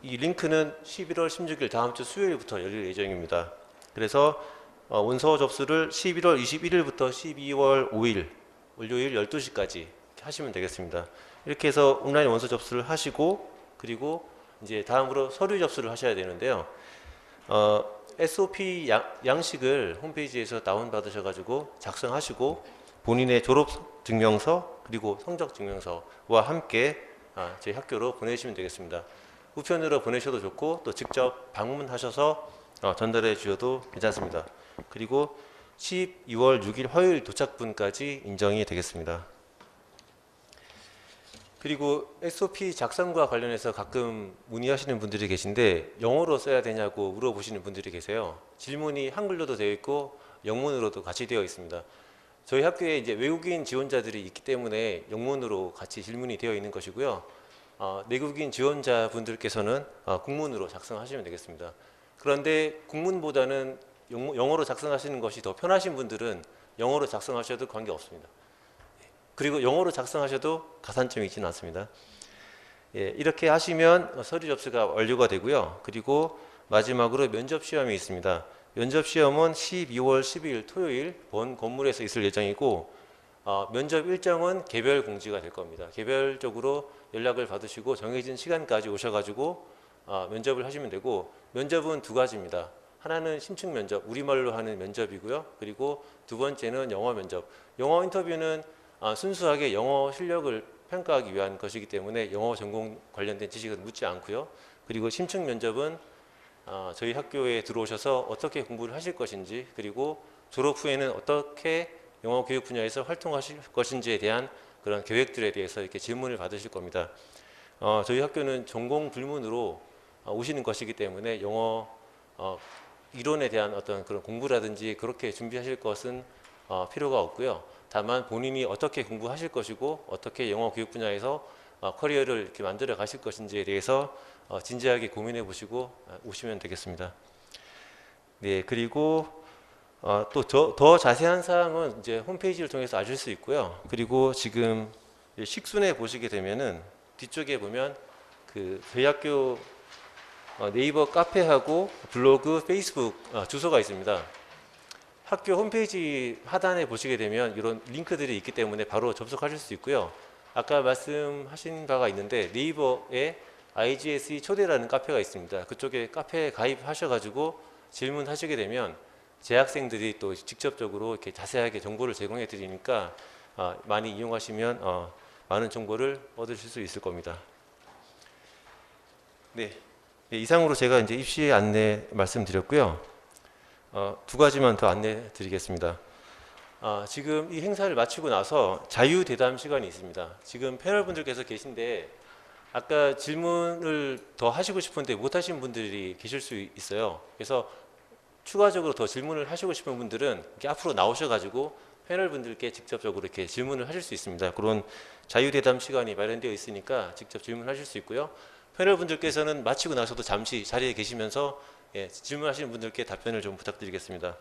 이 링크는 11월 16일 다음 주 수요일부터 열릴 예정입니다. 그래서 원서 접수를 11월 21일부터 12월 5일 월요일 12시까지 하시면 되겠습니다. 이렇게 해서 온라인 원서 접수를 하시고 그리고 이제 다음으로 서류 접수를 하셔야 되는데요. SOP 양식을 홈페이지에서 다운받으셔가지고 작성하시고 본인의 졸업 증명서 그리고 성적 증명서와 함께 저희 학교로 보내시면 되겠습니다. 우편으로 보내셔도 좋고 또 직접 방문하셔서 전달해 주셔도 괜찮습니다. 그리고 12월 6일 화요일 도착분까지 인정이 되겠습니다. 그리고 SOP 작성과 관련해서 가끔 문의하시는 분들이 계신데 영어로 써야 되냐고 물어보시는 분들이 계세요. 질문이 한글로도 되어 있고 영문으로도 같이 되어 있습니다. 저희 학교에 이제 외국인 지원자들이 있기 때문에 영문으로 같이 질문이 되어 있는 것이고요. 내국인 지원자분들께서는 국문으로 작성하시면 되겠습니다. 그런데 국문보다는 영어로 작성하시는 것이 더 편하신 분들은 영어로 작성하셔도 관계없습니다. 그리고 영어로 작성하셔도 가산점이 있지는 않습니다. 예, 이렇게 하시면 서류 접수가 완료가 되고요. 그리고 마지막으로 면접 시험이 있습니다. 면접 시험은 12월 12일 토요일 본 건물에서 있을 예정이고 면접 일정은 개별 공지가 될 겁니다. 개별적으로 연락을 받으시고 정해진 시간까지 오셔가지고 면접을 하시면 되고 면접은 두 가지입니다. 하나는 심층 면접, 우리말로 하는 면접이고요. 그리고 두 번째는 영어 면접. 영어 인터뷰는 순수하게 영어 실력을 평가하기 위한 것이기 때문에 영어 전공 관련된 지식은 묻지 않고요. 그리고 심층 면접은 저희 학교에 들어오셔서 어떻게 공부를 하실 것인지 그리고 졸업 후에는 어떻게 영어 교육 분야에서 활동하실 것인지에 대한 그런 계획들에 대해서 이렇게 질문을 받으실 겁니다. 저희 학교는 전공 불문으로 오시는 것이기 때문에 영어 이론에 대한 어떤 그런 공부라든지 그렇게 준비하실 것은 필요가 없고요. 다만 본인이 어떻게 공부하실 것이고 어떻게 영어 교육 분야에서 커리어를 이렇게 만들어 가실 것인지에 대해서 진지하게 고민해 보시고 오시면 되겠습니다. 네, 그리고 또 더 자세한 사항은 이제 홈페이지를 통해서 아실 수 있고요. 그리고 지금 식순에 보시게 되면은 뒤쪽에 보면 그 저희 학교 네이버 카페하고 블로그, 페이스북 주소가 있습니다. 학교 홈페이지 하단에 보시게 되면 이런 링크들이 있기 때문에 바로 접속하실 수 있고요. 아까 말씀하신 바가 있는데 네이버에 IGSE 초대라는 카페가 있습니다. 그쪽에 카페에 가입하셔가지고 질문하시게 되면 재학생들이 또 직접적으로 이렇게 자세하게 정보를 제공해 드리니까 많이 이용하시면 많은 정보를 얻으실 수 있을 겁니다. 네, 이상으로 제가 이제 입시 안내 말씀드렸고요. 두 가지만 더 안내 드리겠습니다. 지금 이 행사를 마치고 나서 자유대담 시간이 있습니다. 지금 패널분들께서 계신데 아까 질문을 더 하시고 싶은데 못 하신 분들이 계실 수 있어요. 그래서 추가적으로 더 질문을 하시고 싶은 분들은 이렇게 앞으로 나오셔가지고 패널분들께 직접적으로 이렇게 질문을 하실 수 있습니다. 그런 자유대담 시간이 마련되어 있으니까 직접 질문하실 수 있고요. 패널분들께서는 마치고 나서도 잠시 자리에 계시면서 질문하시는 분들께 답변을 좀 부탁드리겠습니다.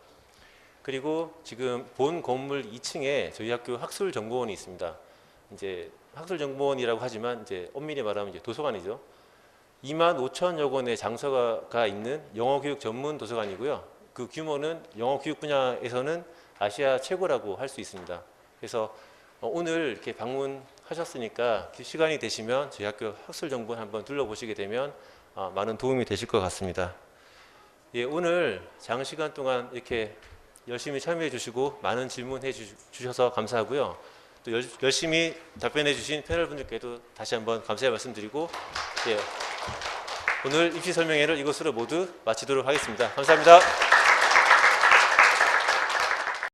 그리고 지금 본 건물 2층에 저희 학교 학술정보원이 있습니다. 이제 학술정보원이라고 하지만 이제 엄밀히 말하면 이제 도서관이죠. 25,000여 권의 장서가 있는 영어교육 전문 도서관이고요. 그 규모는 영어 교육 분야에서는 아시아 최고라고 할 수 있습니다. 그래서 오늘 이렇게 방문하셨으니까 시간이 되시면 저희 학교 학술정보원 한번 둘러보시게 되면 많은 도움이 되실 것 같습니다. 예, 오늘 장시간 동안 이렇게 열심히 참여해 주시고 많은 질문해 주셔서 감사하고요. 또 열심히 답변해 주신 패널분들께도 다시 한번 감사의 말씀드리고 예, 오늘 입시 설명회를 이것으로 모두 마치도록 하겠습니다. 감사합니다.